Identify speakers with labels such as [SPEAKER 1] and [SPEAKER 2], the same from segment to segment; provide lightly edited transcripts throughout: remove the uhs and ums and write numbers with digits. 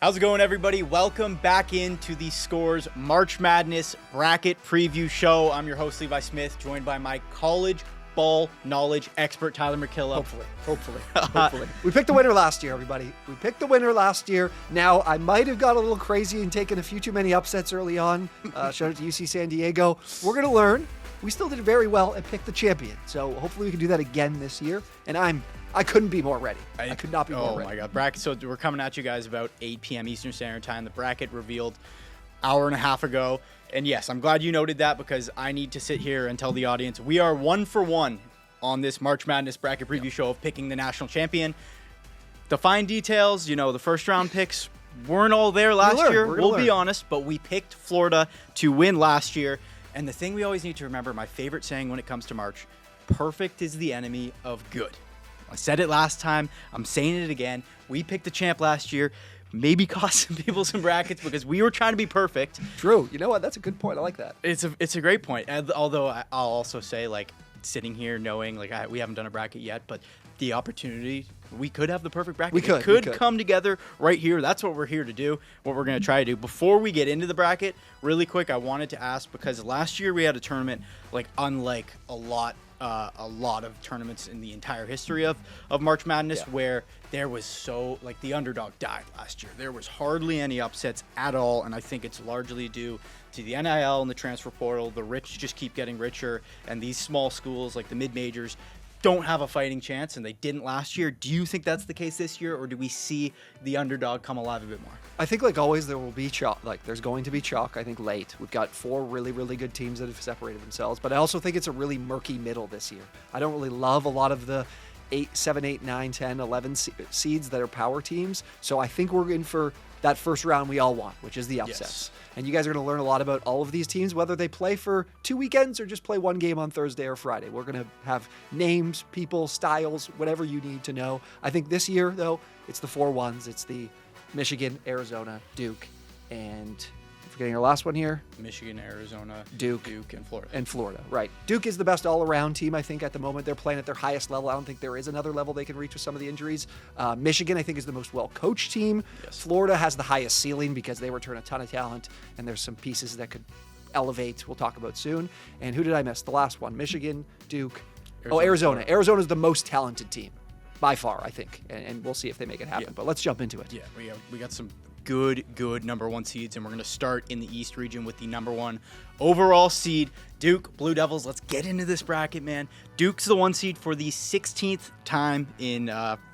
[SPEAKER 1] How's it going, everybody? Welcome back into the Scores March Madness Bracket Preview Show. I'm your host, Levi Smith, joined by my college ball knowledge expert, Tyler MacKillop.
[SPEAKER 2] Hopefully. We picked the winner last year, everybody. We picked the winner last year. Now, I might have got a little crazy and taken a few too many upsets early on. Shout out to UC San Diego. We're going to learn. We still did very well and picked the champion. So hopefully we can do that again this year. And I couldn't be more ready. I could not be more ready.
[SPEAKER 1] Oh my God. Bracket. So we're coming at you guys about 8 p.m. Eastern Standard Time. The bracket revealed hour and a half ago. And yes, I'm glad you noted that because I need to sit here and tell the audience we are 1 for 1 on this March Madness Bracket Preview Show of picking the national champion. The fine details, the first round picks weren't all there last year. We'll be honest, but we picked Florida to win last year. And the thing we always need to remember, my favorite saying when it comes to March, perfect is the enemy of good. I said it last time. I'm saying it again. We picked the champ last year. Maybe cost some people some brackets because we were trying to be perfect.
[SPEAKER 2] True. You know what? That's a good point. I like that.
[SPEAKER 1] It's a great point. Although I'll also say, sitting here knowing, we haven't done a bracket yet, but the opportunity, we could have the perfect bracket.
[SPEAKER 2] We could
[SPEAKER 1] come together right here. That's what we're here to do, what we're going to try to do. Before we get into the bracket, really quick, I wanted to ask, because last year we had a tournament, unlike a lot of tournaments in the entire history of March Madness, where there was the underdog died last year. There was hardly any upsets at all, and I think it's largely due to the NIL and the transfer portal. The rich just keep getting richer, and these small schools, like the mid-majors, don't have a fighting chance, and they didn't last year. Do you think that's the case this year, or do we see the underdog come alive a bit more?
[SPEAKER 2] I think, like always, there will be chalk. There's going to be chalk, I think, late. We've got 4 really, really good teams that have separated themselves, but I also think it's a really murky middle this year. I don't really love a lot of the 7, 8, 9, 10, 11 seeds that are power teams, so I think we're in for that first round we all want, which is the upsets.
[SPEAKER 1] Yes.
[SPEAKER 2] And you guys are going to learn a lot about all of these teams, whether they play for 2 weekends or just play one game on Thursday or Friday. We're going to have names, people, styles, whatever you need to know. I think this year, though, it's the 4 ones. It's the Michigan, Arizona, Duke, and I'm forgetting our last one here.
[SPEAKER 1] Michigan, Arizona,
[SPEAKER 2] Duke,
[SPEAKER 1] and Florida.
[SPEAKER 2] Right. Duke is the best all-around team, I think, at the moment. They're playing at their highest level. I don't think there is another level they can reach with some of the injuries. Michigan, I think, is the most well-coached team. Yes. Florida has the highest ceiling because they return a ton of talent, and there's some pieces that could elevate we'll talk about soon. And who did I miss? The last one. Michigan, Duke. Arizona. Arizona's the most talented team by far, I think, and we'll see if they make it happen. Yeah. But let's jump into it.
[SPEAKER 1] Yeah, we got some good number 1 seeds, and we're going to start in the East region with the number 1 overall seed, Duke Blue Devils. Let's get into this bracket, man. Duke's the 1 seed for the 16th time in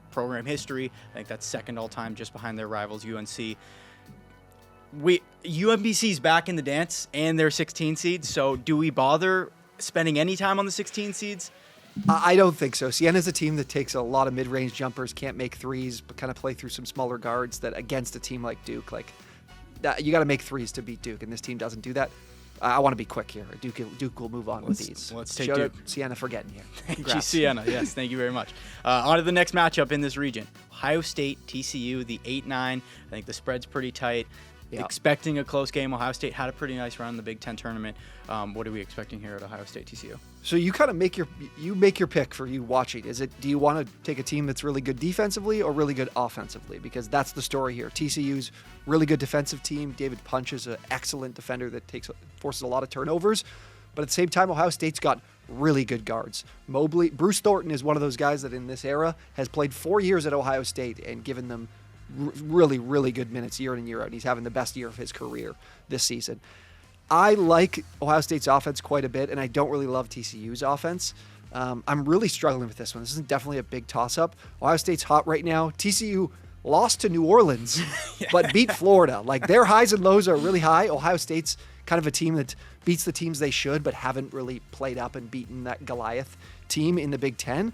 [SPEAKER 1] program history. I think that's second all time, just behind their rivals UNC. UMBC's back in the dance, and they're 16 seeds. So do we bother spending any time on the 16 seeds?
[SPEAKER 2] I don't think so. Siena's a team that takes a lot of mid-range jumpers, can't make threes, but kind of play through some smaller guards. That against a team like Duke, you got to make threes to beat Duke, and this team doesn't do that. I want to be quick here. Duke will move on with these.
[SPEAKER 1] Let's take
[SPEAKER 2] Shout
[SPEAKER 1] Duke.
[SPEAKER 2] out Siena for getting here.
[SPEAKER 1] Thank you, Siena. Yes, thank you very much. On to the next matchup in this region. Ohio State, TCU, the 8-9. I think the spread's pretty tight. Yep. Expecting a close game. Ohio State had a pretty nice run in the Big Ten tournament. What are we expecting here at Ohio State TCU?
[SPEAKER 2] So you kind of make your pick for you watching. Do you want to take a team that's really good defensively or really good offensively? Because that's the story here. TCU's really good defensive team. David Punch is an excellent defender that forces a lot of turnovers. But at the same time, Ohio State's got really good guards. Bruce Thornton is one of those guys that in this era has played 4 years at Ohio State and given them really, really good minutes year in and year out. And he's having the best year of his career this season. I like Ohio State's offense quite a bit, and I don't really love TCU's offense. I'm really struggling with this one. This is definitely a big toss-up. Ohio State's hot right now. TCU lost to New Orleans, but beat Florida. Their highs and lows are really high. Ohio State's kind of a team that beats the teams they should, but haven't really played up and beaten that Goliath team in the Big Ten.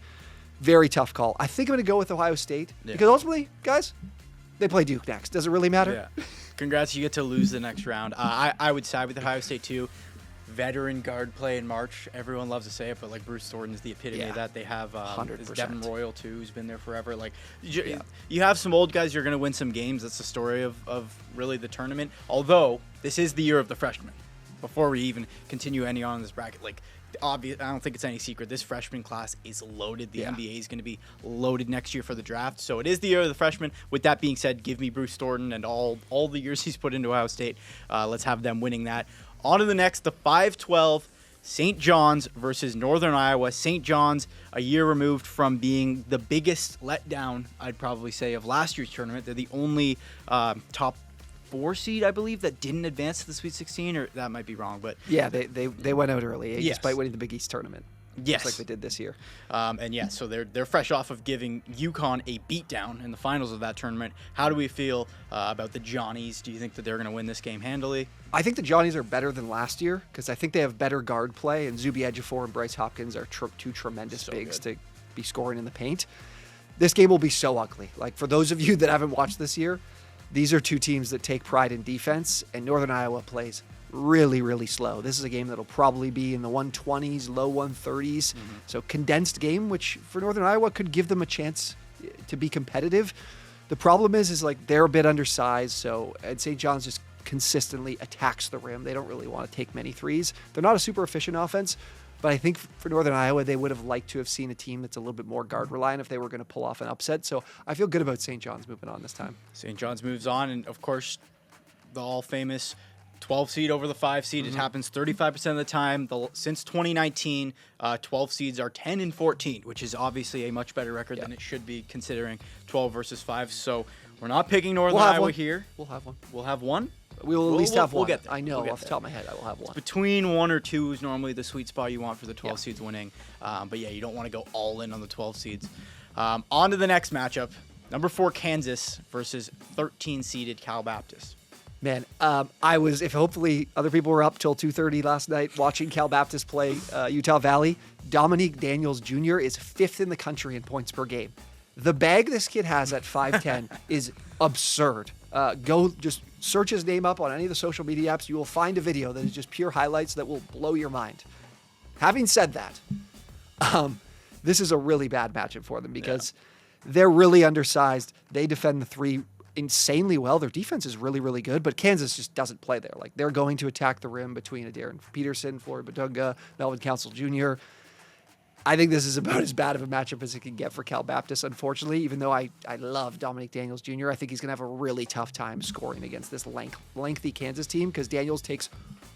[SPEAKER 2] Very tough call. I think I'm going to go with Ohio State because ultimately, guys, they play Duke next. Does it really matter?
[SPEAKER 1] Yeah. Congrats, you get to lose the next round. I would side with Ohio State too. Veteran guard play in March. Everyone loves to say it, but Bruce Thornton is the epitome of that. They have
[SPEAKER 2] 100%.
[SPEAKER 1] Devin Royal too, who's been there forever. You have some old guys. You're going to win some games. That's the story of really the tournament. Although this is the year of the freshmen. Before we even continue any on this bracket, obvious. I don't think it's any secret. This freshman class is loaded. The
[SPEAKER 2] Yeah.
[SPEAKER 1] NBA is going to be loaded next year for the draft. So it is the year of the freshman. With that being said, give me Bruce Thornton and all the years he's put into Ohio State. Let's have them winning that. On to the next, the 5-12 St. John's versus Northern Iowa. St. John's, a year removed from being the biggest letdown, I'd probably say, of last year's tournament. They're the only top 4 seed, I believe, that didn't advance to the Sweet 16, or that might be wrong. But
[SPEAKER 2] Yeah, they went out early,
[SPEAKER 1] Yes.
[SPEAKER 2] despite winning the Big East tournament.
[SPEAKER 1] Yes.
[SPEAKER 2] Just like they did this year.
[SPEAKER 1] And yeah, so they're fresh off of giving UConn a beatdown in the finals of that tournament. How do we feel about the Johnnies? Do you think that they're going to win this game handily?
[SPEAKER 2] I think the Johnnies are better than last year because I think they have better guard play, and Zuby Ejiofor and Bryce Hopkins are two tremendous
[SPEAKER 1] So
[SPEAKER 2] bigs
[SPEAKER 1] good.
[SPEAKER 2] to be scoring in the paint. This game will be so ugly. Like, for those of you that haven't watched this year, these are two teams that take pride in defense, and Northern Iowa plays really, really slow. This is a game that'll probably be in the 120s, low 130s. So condensed game, which for Northern Iowa could give them a chance to be competitive. The problem is like they're a bit undersized, so St. John's just consistently attacks the rim. They don't really want to take many threes. They're not a super efficient offense, but I think for Northern Iowa, they would have liked to have seen a team that's a little bit more guard reliant if they were going to pull off an upset. So I feel good about St. John's moving on this time.
[SPEAKER 1] St. John's moves on, and of course, the all-famous 12 seed over the 5 seed. It happens 35% of the time. Since 2019, 12 seeds are 10-14, which is obviously a much better record than it should be, considering 12 versus 5. So we're not picking Northern Iowa here.
[SPEAKER 2] We'll have one.
[SPEAKER 1] We'll have one.
[SPEAKER 2] We will at least have one.
[SPEAKER 1] We'll get there.
[SPEAKER 2] I know,
[SPEAKER 1] We'll get
[SPEAKER 2] off the
[SPEAKER 1] there.
[SPEAKER 2] top of my head, I will have one.
[SPEAKER 1] Between 1 or 2 is normally the sweet spot you want for the 12 seeds winning. But yeah, you don't want to go all in on the 12 seeds. On to the next matchup. Number 4 Kansas versus 13-seeded Cal Baptist.
[SPEAKER 2] Man, if hopefully other people were up till 2:30 last night watching Cal Baptist play Utah Valley. Dominique Daniels Jr. is 5th in the country in points per game. The bag this kid has at 5'10 is absurd. Go just search his name up on any of the social media apps. You will find a video that is just pure highlights that will blow your mind. Having said that, this is a really bad matchup for them because they're really undersized. They defend the 3 insanely well. Their defense is really, really good, but Kansas just doesn't play there. Like, they're going to attack the rim between Darren Peterson, Floyd Badunga, Melvin Council Jr. I think this is about as bad of a matchup as it can get for Cal Baptist, unfortunately, even though I love Dominique Daniels Jr. I think he's going to have a really tough time scoring against this lengthy Kansas team because Daniels takes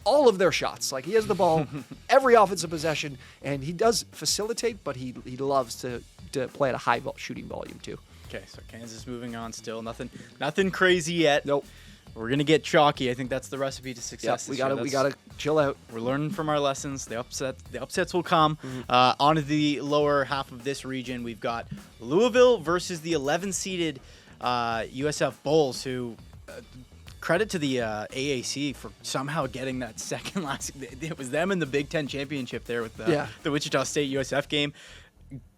[SPEAKER 2] all of their shots. Like, he has the ball every offensive possession, and he does facilitate, but he loves to play at a high shooting volume too.
[SPEAKER 1] Okay, so Kansas moving on still. Nothing crazy yet.
[SPEAKER 2] Nope.
[SPEAKER 1] We're going to get chalky. I think that's the recipe to success.
[SPEAKER 2] We gotta chill out.
[SPEAKER 1] We're learning from our lessons. The upsets will come. On to the lower half of this region, we've got Louisville versus the 11-seeded USF Bulls, who credit to the AAC for somehow getting that second last. It was them in the Big Ten championship there with the Wichita State USF game.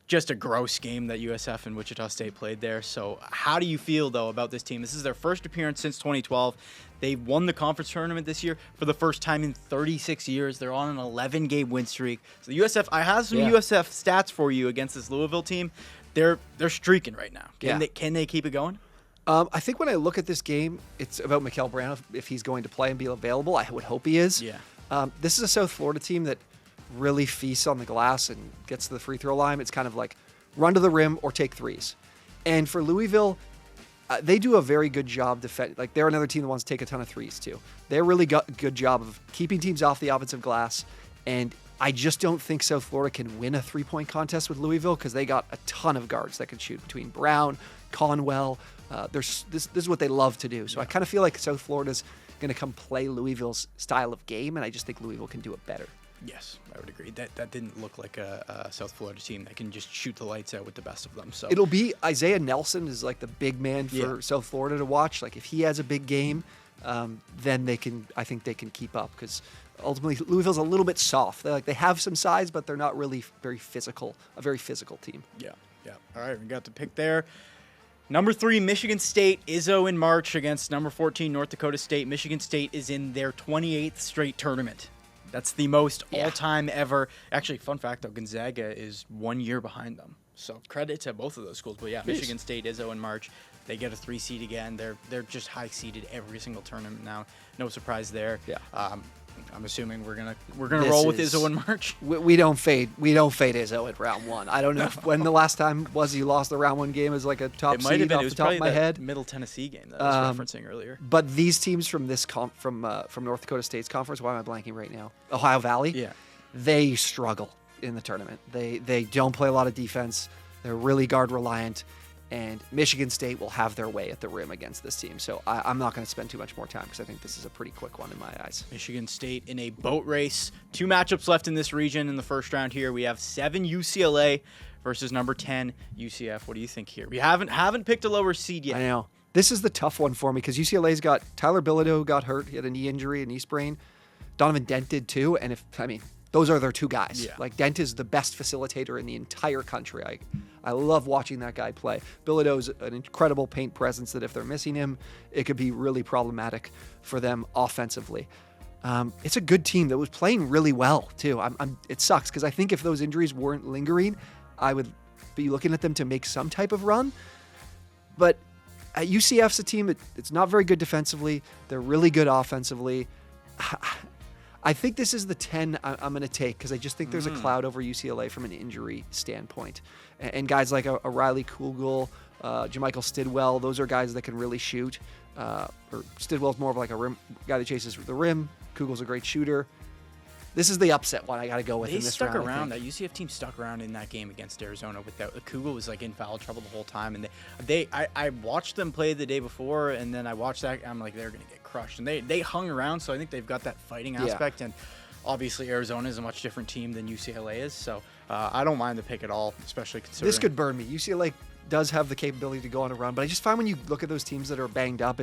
[SPEAKER 1] Just a gross game that USF and Wichita State played there. So how do you feel, though, about this team? This is their first appearance since 2012. They won the conference tournament this year for the first time in 36 years. They're on an 11-game win streak. So the USF, I have some USF stats for you against this Louisville team. They're streaking right now. Can they keep it going?
[SPEAKER 2] I think when I look at this game, it's about Mikkel Brown, if he's going to play and be available. I would hope he is.
[SPEAKER 1] Yeah.
[SPEAKER 2] This is a South Florida team that really feasts on the glass and gets to the free throw line. It's kind of like run to the rim or take threes. And for Louisville, they do a very good job defending. Like, they're another team that wants to take a ton of threes too. They're really got a good job of keeping teams off the offensive glass. And I just don't think South Florida can win a 3-point contest with Louisville because they got a ton of guards that can shoot between Brown, Conwell. This is what they love to do. So I kind of feel like South Florida's going to come play Louisville's style of game, and I just think Louisville can do it better.
[SPEAKER 1] Yes, I would agree. That didn't look like a South Florida team that can just shoot the lights out with the best of them. So
[SPEAKER 2] it'll be Isaiah Nelson is like the big man for South Florida to watch. Like, if he has a big game, then I think they can keep up because ultimately Louisville's a little bit soft. They have some size, but they're not really a very physical team.
[SPEAKER 1] Yeah. All right, we got the pick there. Number 3, Michigan State, Izzo in March against number 14, North Dakota State. Michigan State is in their 28th straight tournament. That's the most all-time ever. Actually, fun fact, though, Gonzaga is 1 year behind them. So credit to both of those schools. But yeah, Michigan State, Izzo in March. They get a 3 seed again. They're just high seeded every single tournament now. No surprise there.
[SPEAKER 2] Yeah.
[SPEAKER 1] I'm assuming we're gonna roll with Izzo in March.
[SPEAKER 2] We don't fade Izzo at round one. I don't know when the last time was he lost the round one game as like a top
[SPEAKER 1] It might have
[SPEAKER 2] seed
[SPEAKER 1] been.
[SPEAKER 2] off
[SPEAKER 1] It was
[SPEAKER 2] the top of my
[SPEAKER 1] probably
[SPEAKER 2] head.
[SPEAKER 1] that Middle Tennessee game that I was referencing earlier.
[SPEAKER 2] But these teams from this from North Dakota State's conference, why am I blanking right now? Ohio Valley.
[SPEAKER 1] Yeah.
[SPEAKER 2] They struggle in the tournament. They don't play a lot of defense. They're really guard reliant. And Michigan State will have their way at the rim against this team. So I'm not going to spend too much more time because I think this is a pretty quick one in my eyes.
[SPEAKER 1] Michigan State in a boat race. 2 matchups left in this region in the first round here. We have 7 UCLA versus number 10 UCF. What do you think here? We haven't picked a lower seed yet.
[SPEAKER 2] I know. This is the tough one for me because UCLA's got Tyler Bilodeau got hurt. He had a knee injury, a knee sprain. Donovan Dent did too. And those are their 2 guys.
[SPEAKER 1] Yeah.
[SPEAKER 2] Like Dent is the best facilitator in the entire country. I love watching that guy play. Bilodeau's an incredible paint presence that if they're missing him, it could be really problematic for them offensively. It's a good team that was playing really well too. It sucks because I think if those injuries weren't lingering, I would be looking at them to make some type of run. But UCF's a team it's not very good defensively. They're really good offensively. I think this is the 10 I'm going to take because I just think there's a cloud over UCLA from an injury standpoint. And guys like a Riley Kugel, Jermichael Stidwell, those are guys that can really shoot. Or Stidwell's more of like a rim guy that chases the rim. Kugel's a great shooter. This is the upset one I got to go with in this round.
[SPEAKER 1] They stuck around. That UCF team stuck around in that game against Arizona without Kugel was like in foul trouble the whole time. And I watched them play the day before, and then I watched that. I'm like, they're going to get crushed. And they hung around, so I think they've got that fighting aspect. And obviously Arizona is a much different team than UCLA is. So I don't mind the pick at all, especially considering.
[SPEAKER 2] This could burn me. UCLA does have the capability to go on a run, but I just find when you look at those teams that are banged up,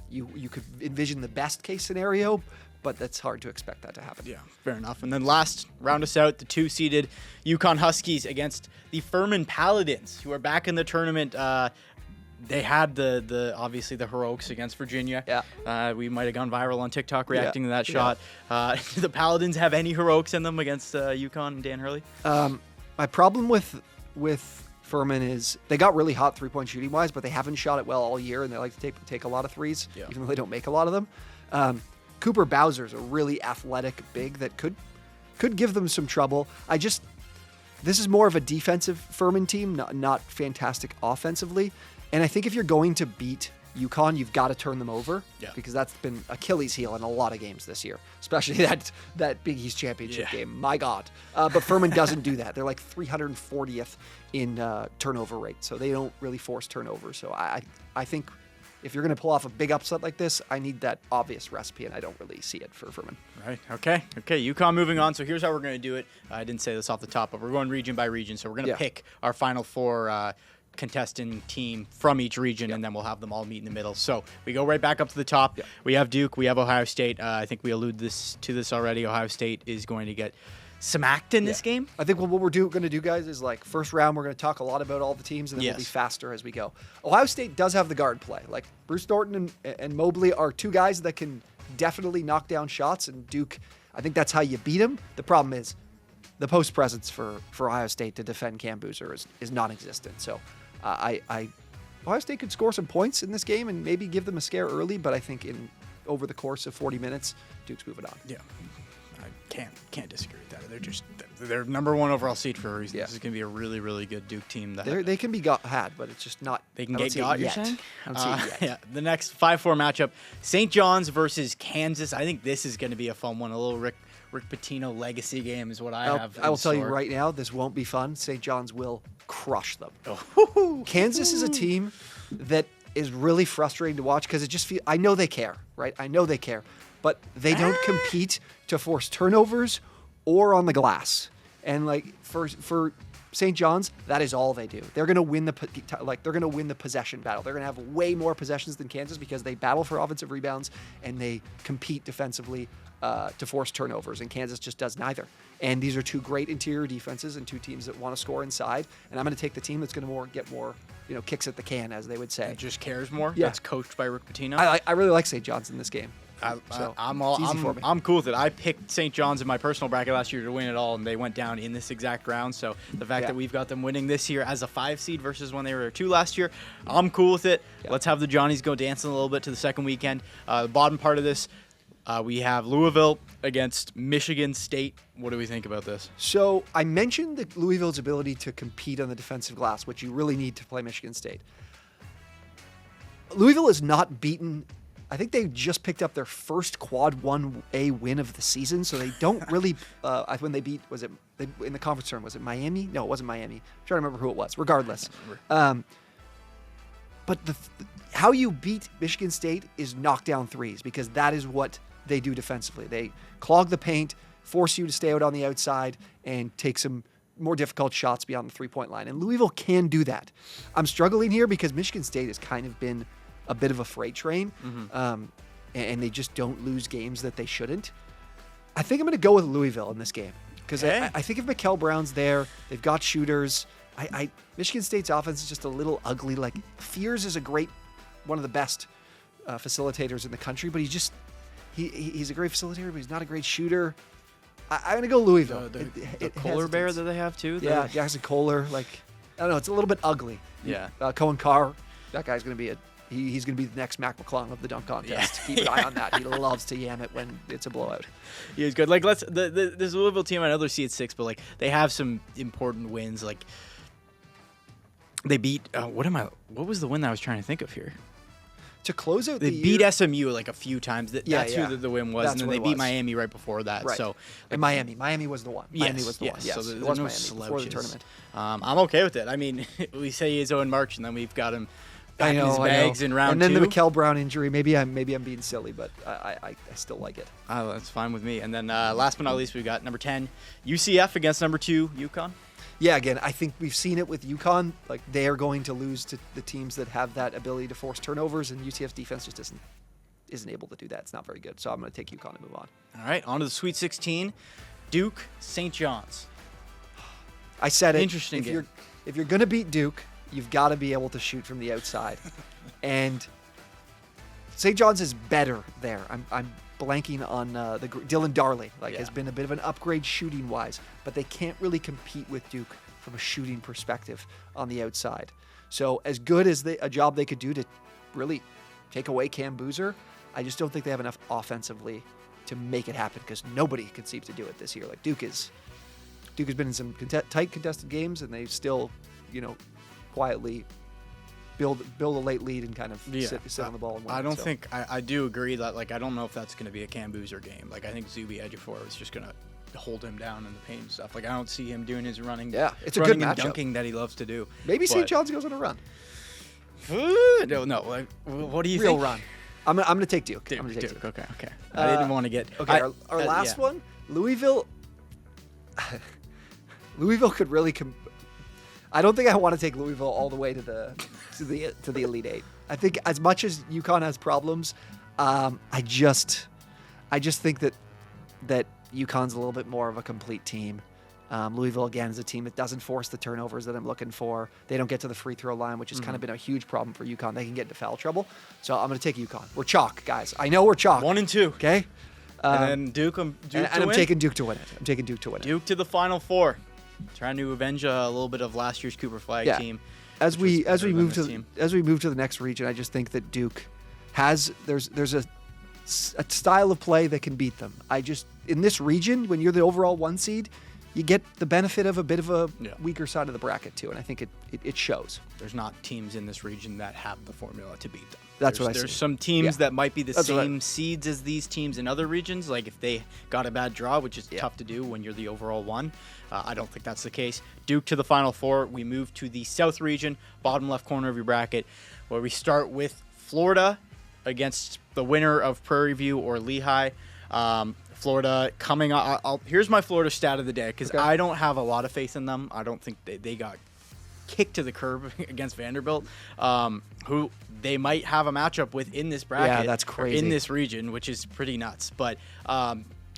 [SPEAKER 2] you could envision the best case scenario, but that's hard to expect that to happen.
[SPEAKER 1] Yeah, fair enough. And then last, round us out, the 2-seeded UConn Huskies against the Furman Paladins, who are back in the tournament. They had the obviously the heroics against Virginia.
[SPEAKER 2] Yeah.
[SPEAKER 1] We might have gone viral on TikTok reacting to that shot. Do the Paladins have any heroics in them against UConn and Dan Hurley?
[SPEAKER 2] My problem with Furman is they got really hot three-point shooting wise, but they haven't shot it well all year, and they like to take a lot of threes, even though they don't make a lot of them. Cooper Bowser's a really athletic big that could give them some trouble. This is more of a defensive Furman team, not fantastic offensively. And I think if you're going to beat UConn, you've got to turn them over because that's been Achilles' heel in a lot of games this year, especially that Big East championship game. My God. But Furman doesn't do that. They're like 340th in turnover rate, so they don't really force turnovers. So I think if you're going to pull off a big upset like this, I need that obvious recipe, and I don't really see it for Furman.
[SPEAKER 1] Right. Okay. UConn moving on. So here's how we're going to do it. I didn't say this off the top, but we're going region by region. So we're going to pick our final 4 contestant team from each region, and then we'll have them all meet in the middle. So we go right back up to the top. We have Duke. We have Ohio State. I think we alluded to this already. Ohio State is going to get smacked in this game.
[SPEAKER 2] I think what we're going to do, guys, is like first round, we're going to talk a lot about all the teams, and then we'll be faster as we go. Ohio State does have the guard play. Like Bruce Thornton and Mobley are 2 guys that can definitely knock down shots, and Duke, I think that's how you beat them. The problem is the post presence for Ohio State to defend Cam Boozer is non-existent. So Ohio State could score some points in this game and maybe give them a scare early, but I think over the course of 40 minutes, Duke's moving on.
[SPEAKER 1] Yeah. I can't disagree with that. They're number 1 overall seed for a reason. This is going to be a really, really good Duke team.
[SPEAKER 2] They can be had, but it's just not.
[SPEAKER 1] They can get got, you're saying?
[SPEAKER 2] I don't see it yet.
[SPEAKER 1] Yeah, the next 5-4 matchup, St. John's versus Kansas. I think this is going to be a fun one. A little Rick Pitino legacy game is what I have.
[SPEAKER 2] I will tell you right now, this won't be fun. St. John's will crush them. Kansas is a team that is really frustrating to watch because it just feels. I know they care, right? I know they care, but they don't compete to force turnovers or on the glass. And like for St. John's, that is all they do. They're going to win the possession battle. They're going to have way more possessions than Kansas because they battle for offensive rebounds and they compete defensively to force turnovers, and Kansas just does neither. And these are 2 great interior defenses and 2 teams that want to score inside. And I'm going to take the team that's going to get more kicks at the can, as they would say.
[SPEAKER 1] It just cares more.
[SPEAKER 2] Yeah.
[SPEAKER 1] That's coached by Rick Pitino.
[SPEAKER 2] I really like St. John's in this game.
[SPEAKER 1] I'm cool with it. I picked St. John's in my personal bracket last year to win it all, and they went down in this exact round. So the fact that we've got them winning this year as a 5 seed versus when they were a 2 last year, I'm cool with it. Let's have the Johnnies go dancing a little bit to the second weekend. The bottom part of this, We have Louisville against Michigan State. What do we think about this?
[SPEAKER 2] So I mentioned that Louisville's ability to compete on the defensive glass, which you really need to play Michigan State. Louisville is not beaten. I think they just picked up their first Quad 1A win of the season, so they don't really. When they beat, was it in the conference tournament? Was it Miami? No, it wasn't Miami. I'm trying to remember who it was. Regardless, but how you beat Michigan State is knockdown threes, because that is what they do defensively. They clog the paint, force you to stay out on the outside, and take some more difficult shots beyond the three-point line. And Louisville can do that. I'm struggling here because Michigan State has kind of been a bit of a freight train, and they just don't lose games that they shouldn't. I think I'm going to go with Louisville in this game, because I think if Mikkel Brown's there, they've got shooters. Michigan State's offense is just a little ugly. Like, Fears is one of the best facilitators in the country, but he's a great facilitator, but he's not a great shooter. I'm going to go Louisville.
[SPEAKER 1] The Kohler Bear that they have too?
[SPEAKER 2] Yeah, Jackson Kohler. Like, I don't know, it's a little bit ugly.
[SPEAKER 1] Yeah.
[SPEAKER 2] Cohen Carr, that guy's going to be he's going to be the next Mac McClung of the dunk contest. Yeah. Keep an eye on that. He loves to yam it when it's a blowout.
[SPEAKER 1] He is good. Like, this Louisville team, I know they're seed 6, but like they have some important wins. Like, they beat what was the win that I was trying to think of here?
[SPEAKER 2] To close out
[SPEAKER 1] they
[SPEAKER 2] the
[SPEAKER 1] beat
[SPEAKER 2] year,
[SPEAKER 1] SMU like a few times. That's who the win was.
[SPEAKER 2] That's
[SPEAKER 1] and then they beat Miami right before that.
[SPEAKER 2] Right.
[SPEAKER 1] So
[SPEAKER 2] and Miami was the one. Miami was the one. Yes,
[SPEAKER 1] So
[SPEAKER 2] it
[SPEAKER 1] there's
[SPEAKER 2] was
[SPEAKER 1] no
[SPEAKER 2] Miami before the tournament.
[SPEAKER 1] I'm okay with it. I mean, we say he's in March, and then we've got him back in his
[SPEAKER 2] I
[SPEAKER 1] bags
[SPEAKER 2] know.
[SPEAKER 1] in round 2.
[SPEAKER 2] And then the Mikkel Brown injury. Maybe I'm being silly, but I still like it.
[SPEAKER 1] Oh, that's fine with me. And then last but not least, we've got number 10, UCF against number 2, UConn.
[SPEAKER 2] Yeah, again, I think we've seen it with UConn. Like, they are going to lose to the teams that have that ability to force turnovers, and UCF's defense just isn't able to do that. It's not very good. So I'm going to take UConn and move on.
[SPEAKER 1] All right, on to the Sweet 16, Duke, St. John's.
[SPEAKER 2] I said it.
[SPEAKER 1] Interesting game.
[SPEAKER 2] If you're going to beat Duke, you've got to be able to shoot from the outside. And St. John's is better there. I'm blanking on Dylan Darley. Has been a bit of an upgrade shooting wise, but they can't really compete with Duke from a shooting perspective on the outside. So as good as a job they could do to really take away Cam Boozer, I just don't think they have enough offensively to make it happen, because nobody can seem to do it this year. Like, Duke has been in some tight contested games, and they still, quietly build a late lead and kind of sit on the ball and win.
[SPEAKER 1] I don't think I do agree that, like, I don't know if that's going to be a Cam Boozer game. Like, I think Zuby Ejiofor is just going to hold him down in the paint and stuff. Like, I don't see him doing his running.
[SPEAKER 2] Yeah, it's a
[SPEAKER 1] running
[SPEAKER 2] good
[SPEAKER 1] and
[SPEAKER 2] matchup.
[SPEAKER 1] Dunking that he loves to do.
[SPEAKER 2] Maybe St. John's goes on a run.
[SPEAKER 1] No. Like, what do you
[SPEAKER 2] Real
[SPEAKER 1] think?
[SPEAKER 2] run. I'm gonna take Duke.
[SPEAKER 1] Duke.
[SPEAKER 2] I'm gonna take Duke.
[SPEAKER 1] Okay. I didn't want to get.
[SPEAKER 2] Okay, our last one, Louisville. Louisville could really. I don't think I want to take Louisville all the way to the Elite Eight. I think as much as UConn has problems, I just think that UConn's a little bit more of a complete team. Louisville, again, is a team that doesn't force the turnovers that I'm looking for. They don't get to the free throw line, which has kind of been a huge problem for UConn. They can get into foul trouble. So I'm going to take UConn. We're chalk, guys. I know we're chalk.
[SPEAKER 1] 1 and 2.
[SPEAKER 2] Okay?
[SPEAKER 1] And then Duke.
[SPEAKER 2] I'm taking Duke to win it. I'm taking Duke to win it.
[SPEAKER 1] Duke to the Final Four. Trying to avenge a little bit of last year's Cooper Flag team.
[SPEAKER 2] As we move to the next region, I just think that Duke there's a style of play that can beat them. In this region, when you're the overall 1 seed, you get the benefit of a bit of a weaker side of the bracket too, and I think it shows.
[SPEAKER 1] There's not teams in this region that have the formula to beat them.
[SPEAKER 2] There's
[SPEAKER 1] some teams that might be the same seeds as these teams in other regions, like if they got a bad draw, which is tough to do when you're the overall 1. I don't think that's the case. Duke to the Final Four. We move to the South region, bottom left corner of your bracket, where we start with Florida against the winner of Prairie View or Lehigh. Florida coming up. Here's my Florida stat of the day, because I don't have a lot of faith in them. I don't think they got kicked to the curb against Vanderbilt, who they might have a matchup with in this bracket.
[SPEAKER 2] Yeah, that's crazy.
[SPEAKER 1] In this region, which is pretty nuts. But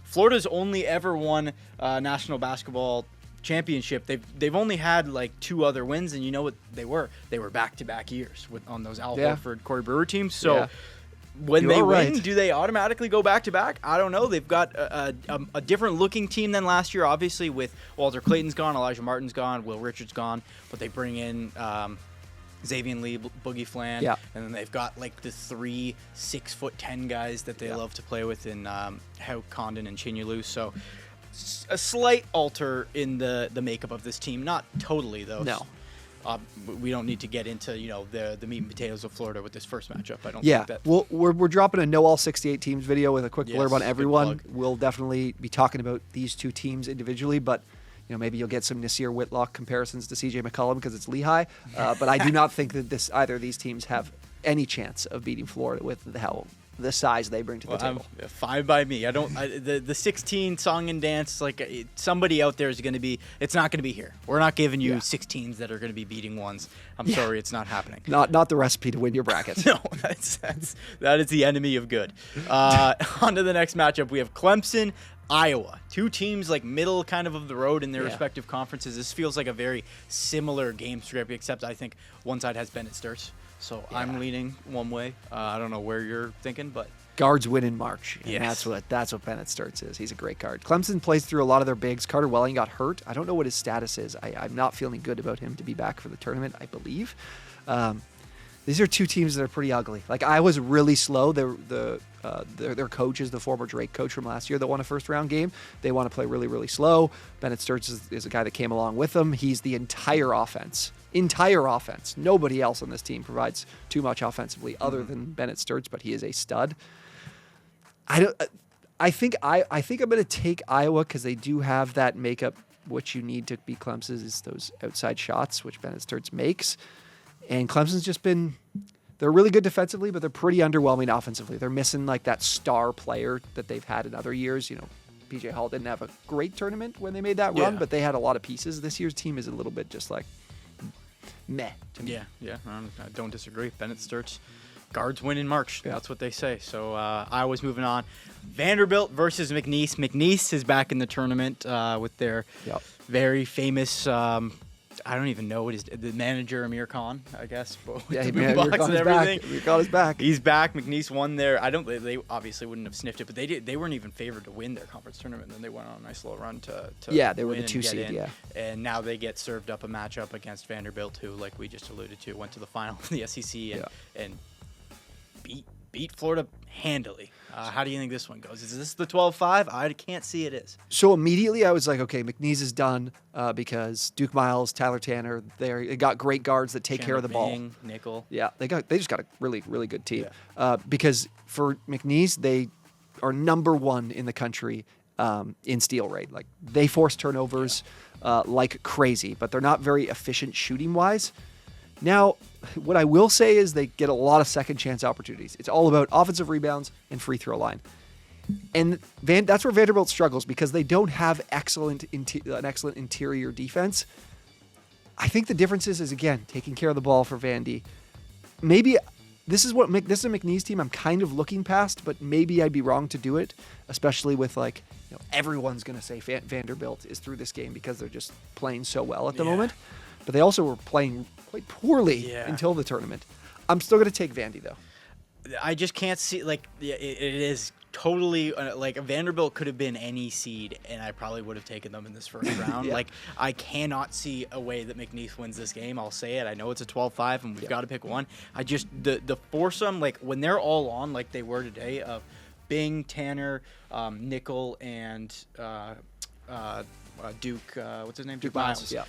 [SPEAKER 1] Florida's only ever won a national basketball championship. They've only had like 2 other wins, and you know what they were? They were back-to-back years on those Al Horford, Corey Brewer teams. So when they win, do they automatically go back-to-back? I don't know. They've got a different looking team than last year, obviously, with Walter Clayton's gone, Elijah Martin's gone, Will Richards gone, but they bring in Xavier Lee, Boogie Flan,
[SPEAKER 2] Yeah.
[SPEAKER 1] and then they've got like the 3 6'10" guys that they love to play with in Hau Condon and Chinyulu. So a slight alter in the makeup of this team, not totally though.
[SPEAKER 2] No.
[SPEAKER 1] We don't need to get into the meat and potatoes of Florida with this first matchup. I don't
[SPEAKER 2] Yeah,
[SPEAKER 1] think that.
[SPEAKER 2] well, we're dropping a No All 68 Teams video with a quick
[SPEAKER 1] Yes,
[SPEAKER 2] blurb on
[SPEAKER 1] good
[SPEAKER 2] everyone.
[SPEAKER 1] plug.
[SPEAKER 2] We'll definitely be talking about these two teams individually, but maybe you'll get some Nasir Whitlock comparisons to CJ McCollum because it's Lehigh. But I do not think that either of these teams have any chance of beating Florida with the size they bring to the table.
[SPEAKER 1] Fine by me. The 16 song and dance, somebody out there is going to be. It's not going to be here. We're not giving you 16s that are going to be beating ones. I'm sorry, it's not happening.
[SPEAKER 2] Not the recipe to win your bracket.
[SPEAKER 1] No, that is the enemy of good. On to the next matchup. We have Clemson, Iowa. Two teams middle kind of the road in their respective conferences. This feels like a very similar game script, except I think one side has Bennett Sturts. So I'm leaning one way. I don't know where you're thinking, but
[SPEAKER 2] guards win in March. And
[SPEAKER 1] yes.
[SPEAKER 2] that's what Bennett Sturts is. He's a great guard. Clemson plays through a lot of their bigs. Carter Welling got hurt. I don't know what his status is. I'm not feeling good about him to be back for the tournament, I believe. These are two teams that are pretty ugly. Iowa's really slow. Their coach is the former Drake coach from last year that won a first-round game. They want to play really, really slow. Bennett Sturts is a guy that came along with them. He's the entire offense. Nobody else on this team provides too much offensively other than Bennett Sturts, but he is a stud. I think I'm going to take Iowa because they do have that makeup. What you need to beat Clemson is those outside shots, which Bennett Sturts makes. And Clemson's just been, they're really good defensively, but they're pretty underwhelming offensively. They're missing that star player that they've had in other years. PJ Hall didn't have a great tournament when they made that run, but they had a lot of pieces. This year's team is a little bit just meh to me.
[SPEAKER 1] Yeah, I don't disagree. Bennett Sturts, guards win in March.
[SPEAKER 2] Yeah.
[SPEAKER 1] That's what they say. So Iowa's moving on. Vanderbilt versus McNeese. McNeese is back in the tournament with their very famous. I don't even know what the manager Amir Khan, I guess.
[SPEAKER 2] Amir Khan is back.
[SPEAKER 1] He's back. McNeese won there. They obviously wouldn't have sniffed it, but they weren't even favored to win their conference tournament. Then they went on a nice little run to
[SPEAKER 2] they were
[SPEAKER 1] win
[SPEAKER 2] the
[SPEAKER 1] and
[SPEAKER 2] 2
[SPEAKER 1] get
[SPEAKER 2] seed.
[SPEAKER 1] in.
[SPEAKER 2] Yeah,
[SPEAKER 1] and now they get served up a matchup against Vanderbilt, who, like we just alluded to, went to the final of the SEC and beat Florida handily. How do you think this one goes? Is this the 12-5? I can't see it is.
[SPEAKER 2] So immediately I was like, okay, McNeese is done because Duke Miles, Tyler Tanner, they got great guards that take care of the ball.
[SPEAKER 1] Nickel.
[SPEAKER 2] Yeah, they just got a really, really good team. Because for McNeese, they are number 1 in the country in steal rate. They force turnovers like crazy, but they're not very efficient shooting wise. Now, what I will say is they get a lot of second chance opportunities. It's all about offensive rebounds and free throw line. And that's where Vanderbilt struggles because they don't have an excellent interior defense. I think the difference is again, taking care of the ball for Vandy. Maybe this is a McNeese team I'm kind of looking past, but maybe I'd be wrong to do it, especially with everyone's going to say Vanderbilt is through this game because they're just playing so well at the moment. But they also were playing quite poorly until the tournament. I'm still going to take Vandy, though.
[SPEAKER 1] I just can't see, it is totally, Vanderbilt could have been any seed, and I probably would have taken them in this first round. I cannot see a way that McNeese wins this game. I'll say it. I know it's a 12-5, and we've got to pick one. I just, the foursome, when they're all on, like they were today, of Bing, Tanner, Nickel, and Duke, what's his name? Duke Miles.
[SPEAKER 2] Yeah.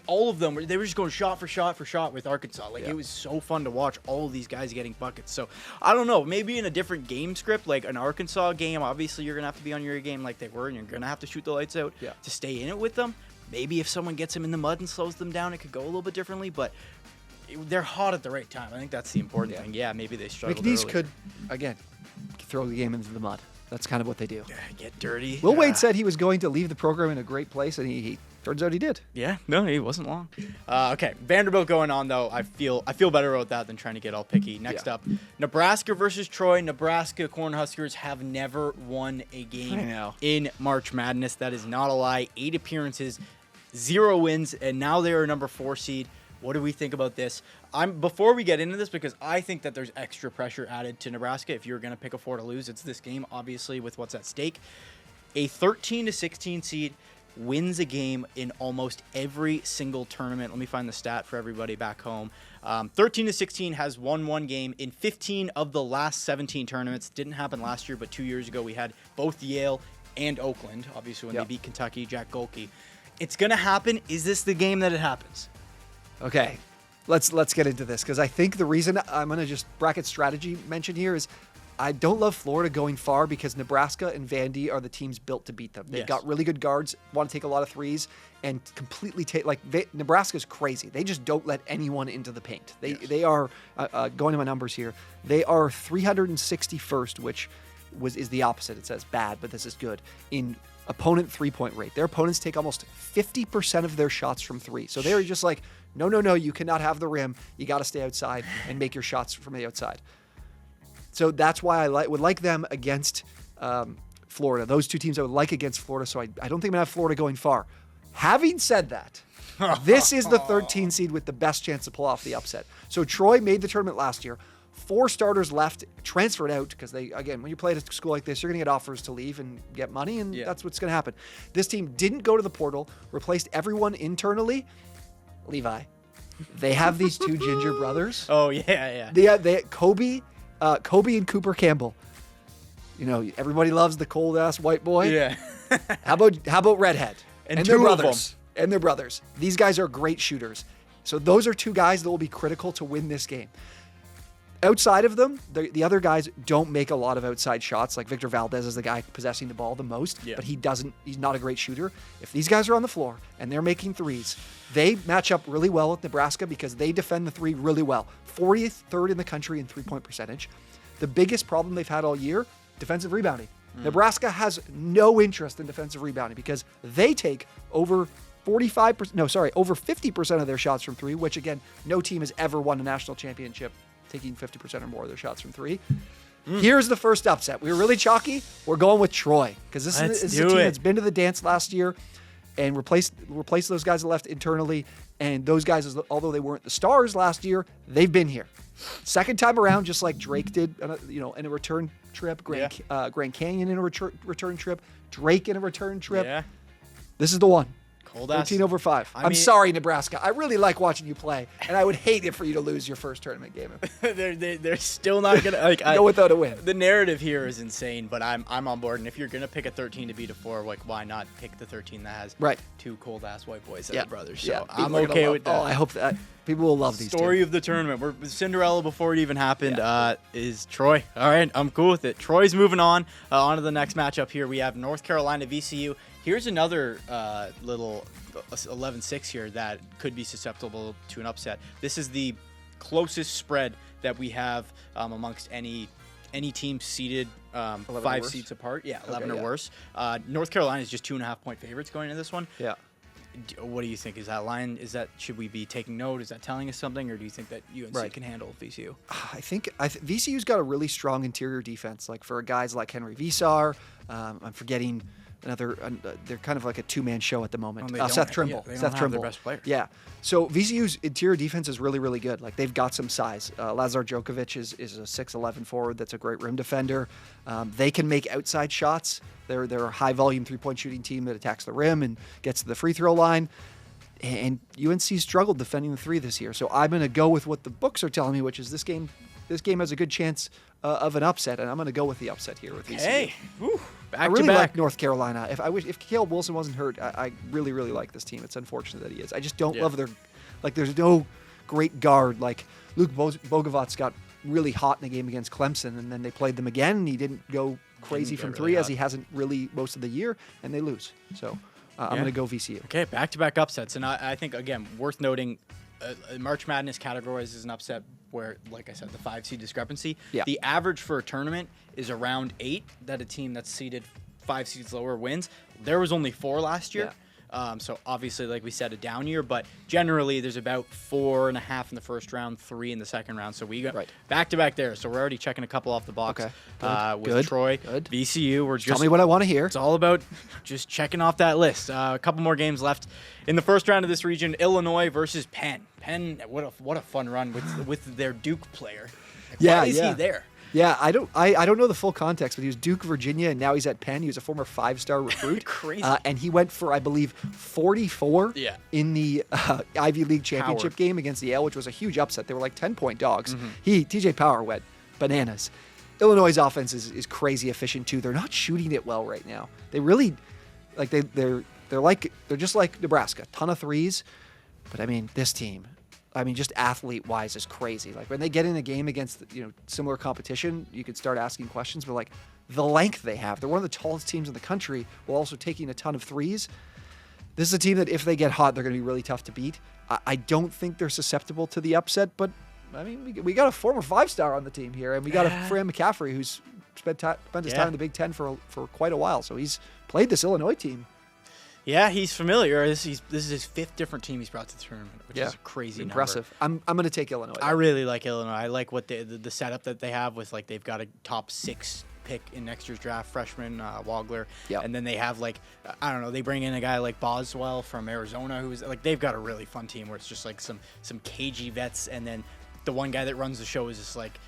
[SPEAKER 1] All of them, they were just going shot for shot with Arkansas. It was so fun to watch all of these guys getting buckets. So, I don't know. Maybe in a different game script, like an Arkansas game, obviously you're going to have to be on your game like they were, and you're going to have to shoot the lights out to stay in it with them. Maybe if someone gets them in the mud and slows them down, it could go a little bit differently, but they're hot at the right time. I think that's the important thing. Yeah, maybe they struggled
[SPEAKER 2] McNeese
[SPEAKER 1] early.
[SPEAKER 2] could, again, throw the game into the mud. That's kind of what they do.
[SPEAKER 1] Get dirty.
[SPEAKER 2] Will Wade said he was going to leave the program in a great place, and he turns out he did.
[SPEAKER 1] Yeah, no, he wasn't long. Okay, Vanderbilt going on though. I feel better about that than trying to get all picky. Next up, Nebraska versus Troy. Nebraska Cornhuskers have never won a game in March Madness. That is not a lie. 8 appearances, 0 wins, and now they are a number 4 seed. What do we think about this? Before we get into this, because I think that there's extra pressure added to Nebraska. If you're going to pick a 4 to lose, it's this game, obviously, with what's at stake. A 13-16 seed wins a game in almost every single tournament. Let me find the stat for everybody back home. 13-16 has won one game in 15 of the last 17 tournaments. Didn't happen last year, but 2 years ago we had both Yale and Oakland, obviously when they beat Kentucky, Jack Golke. It's going to happen. Is this the game that it happens?
[SPEAKER 2] Okay, let's get into this, because I think the reason I'm going to just bracket strategy mention here is I don't love Florida going far because Nebraska and Vandy are the teams built to beat them. They've got really good guards, want to take a lot of threes, and completely take, like, Nebraska's crazy. They just don't let anyone into the paint. They are, going to my numbers here, they are 361st, which is the opposite. It says bad, but this is good, in opponent three-point rate. Their opponents take almost 50% of their shots from three. So they're just like, no, you cannot have the rim. You got to stay outside and make your shots from the outside. So that's why I would like them against Florida. Those two teams I would like against Florida, so I don't think I'm going to have Florida going far. Having said that, this is the 13 seed with the best chance to pull off the upset. So Troy made the tournament last year. 4 starters left, transferred out, because they, again, when you play at a school like this, you're going to get offers to leave and get money, and that's what's going to happen. This team didn't go to the portal, replaced everyone internally. Levi. They have these two ginger brothers.
[SPEAKER 1] Oh, yeah.
[SPEAKER 2] They Kobe and Cooper Campbell. You know, everybody loves the cold-ass white boy.
[SPEAKER 1] Yeah.
[SPEAKER 2] How about Redhead?
[SPEAKER 1] And
[SPEAKER 2] their
[SPEAKER 1] two of
[SPEAKER 2] brothers. And their brothers. These guys are great shooters. So those are two guys that will be critical to win this game. Outside of them, the other guys don't make a lot of outside shots. Like Victor Valdez is the guy possessing the ball the most, but he's not a great shooter. If these guys are on the floor and they're making threes, they match up really well with Nebraska because they defend the three really well. 43rd in the country in three-point percentage. The biggest problem they've had all year, defensive rebounding. Nebraska has no interest in defensive rebounding because they take over 50% of their shots from three, which again, no team has ever won a national championship taking 50% or more of their shots from three. Here's the first upset. We were really chalky. We're going with Troy because this is a team that's been to the dance last year and replaced those guys that left internally. And those guys, although they weren't the stars last year, they've been here. Second time around, just like Drake did, in a return trip, Grand Canyon in a return trip, Drake in a return trip.
[SPEAKER 1] Yeah.
[SPEAKER 2] This is the one.
[SPEAKER 1] Cold ass.
[SPEAKER 2] 13 over 5. I'm sorry, Nebraska. I really like watching you play, and I would hate it for you to lose your first tournament game.
[SPEAKER 1] They're still not gonna
[SPEAKER 2] go without a win.
[SPEAKER 1] The narrative here is insane, but I'm on board. And if you're gonna pick a 13 to beat a 4, like why not pick the 13 that has two cold ass white boys as brothers? So I'm okay with that.
[SPEAKER 2] Oh, I hope that people will love these.
[SPEAKER 1] Story of the tournament. We're Cinderella before it even happened. Is Troy? All right, I'm cool with it. Troy's moving on. On to the next matchup here. We have North Carolina VCU. Here's another little 11-6 here that could be susceptible to an upset. This is the closest spread that we have amongst any team seeded 5 seats apart. Yeah, 11 or worse. North Carolina is just 2.5-point favorites going into this one.
[SPEAKER 2] Yeah.
[SPEAKER 1] What do you think? Is that line? Should we be taking note? Is that telling us something, or do you think that UNC can handle VCU?
[SPEAKER 2] I think VCU's got a really strong interior defense. Like for guys like Henry Visar, I'm forgetting. They're kind of like a two-man show at the moment. Seth Trimble.
[SPEAKER 1] Seth Trimble, their best player.
[SPEAKER 2] Yeah. So VCU's interior defense is really, really good. Like they've got some size. Lazar Djokovic is a 6'11" forward that's a great rim defender. They can make outside shots. They're a high-volume three-point shooting team that attacks the rim and gets to the free throw line. And UNC struggled defending the three this year. So I'm going to go with what the books are telling me, which is this game has a good chance of an upset, and I'm going to go with the upset here with VCU.
[SPEAKER 1] Hey,
[SPEAKER 2] I really like North Carolina. If Caleb Wilson wasn't hurt, I really, really like this team. It's unfortunate that he is. I just don't love there's no great guard. Like Luke Bogovats got really hot in the game against Clemson, and then they played them again, and he didn't go crazy from three as he hasn't really most of the year, and they lose. So I'm going to go VCU.
[SPEAKER 1] Okay, back-to-back upsets, and I think, again, worth noting, March Madness categorized as an upset where, like I said, the 5 seed discrepancy. Yeah. The average for a tournament is around 8 that a team that's seeded 5 seeds lower wins. There was only 4 last year. So obviously, like we said, a down year, but generally there's about 4.5 in the first round, 3 in the second round. So we got back-to-back there. So we're already checking a couple off the box. With Troy, VCU. We're just
[SPEAKER 2] tell me what I want to hear.
[SPEAKER 1] It's all about just checking off that list. A couple more games left in the first round of this region. Illinois versus Penn. Penn, what a fun run with their Duke player. Why is he there?
[SPEAKER 2] Yeah, I don't know the full context, but he was Duke, Virginia, and now he's at Penn. He was a former 5-star recruit.
[SPEAKER 1] Crazy.
[SPEAKER 2] And he went for, I believe, 44 in the Ivy League championship game against Yale, which was a huge upset. They were like 10-point dogs. TJ Power went bananas. Illinois' offense is crazy efficient too. They're not shooting it well right now. They really, like they're just like Nebraska, ton of threes. But I mean, this team, just athlete-wise is crazy. Like when they get in a game against similar competition, you could start asking questions. But like the length they have, they're one of the tallest teams in the country while also taking a ton of threes. This is a team that if they get hot, they're going to be really tough to beat. I don't think they're susceptible to the upset, but I mean, we got a former 5-star on the team here, and we got a Fran McCaffrey who's spent his time in the Big Ten for quite a while. So he's played this Illinois team.
[SPEAKER 1] Yeah, he's familiar. This is his 5th different team he's brought to the tournament, which is a crazy
[SPEAKER 2] impressive.
[SPEAKER 1] number.
[SPEAKER 2] I'm going to take Illinois.
[SPEAKER 1] I really like Illinois. I like what the setup that they have with, like, they've got a top 6 pick in next year's draft, freshman Wagler.
[SPEAKER 2] Yep.
[SPEAKER 1] And then they have, like, I don't know, they bring in a guy like Boswell from Arizona who's, like, they've got a really fun team where it's just, like, some cagey vets, and then the one guy that runs the show is just, like,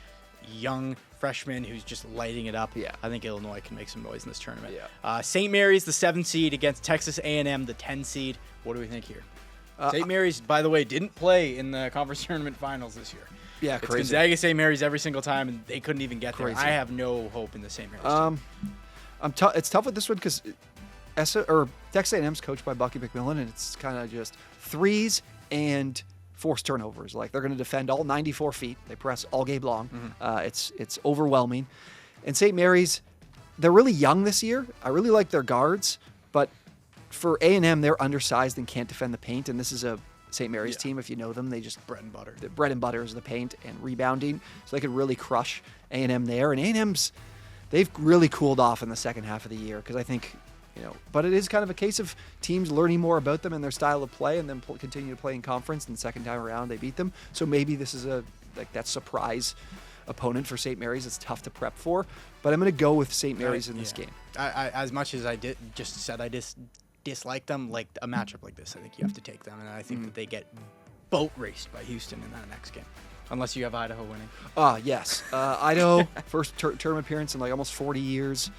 [SPEAKER 1] young freshman who's just lighting it up.
[SPEAKER 2] Yeah.
[SPEAKER 1] I think Illinois can make some noise in this tournament.
[SPEAKER 2] Yeah.
[SPEAKER 1] St. Mary's, the 7 seed against Texas A&M, the 10 seed. What do we think here? St. Mary's, by the way, didn't play in the conference tournament finals this year.
[SPEAKER 2] Yeah,
[SPEAKER 1] it's
[SPEAKER 2] crazy.
[SPEAKER 1] Gonzaga, St. Mary's every single time, and they couldn't even get
[SPEAKER 2] Crazy.
[SPEAKER 1] there. I have no hope in the St. Mary's team.
[SPEAKER 2] It's tough with this one because Texas A&M's coached by Bucky McMillan, and it's kind of just threes and forced turnovers. Like they're going to defend all 94 feet. They press all game long. It's overwhelming. And St. Mary's, they're really young this year. I really like their guards, but for A&M, they're undersized and can't defend the paint. And this is a St. Mary's team. If you know them, they just
[SPEAKER 1] bread and butter.
[SPEAKER 2] The bread and butter is the paint and rebounding, so they could really crush A&M there. And A&M's, they've really cooled off in the second half of the year because I think. But it is kind of a case of teams learning more about them and their style of play, and then continue to play in conference. And the second time around, they beat them. So maybe this is that surprise opponent for St. Mary's. It's tough to prep for, but I'm going to go with St. Mary's in this game.
[SPEAKER 1] I as much as I dislike them, like a matchup like this, I think you have to take them, and I think that they get boat raced by Houston in that next game. Unless you have Idaho winning.
[SPEAKER 2] Yes. Idaho, first tournament appearance in like almost 40 years.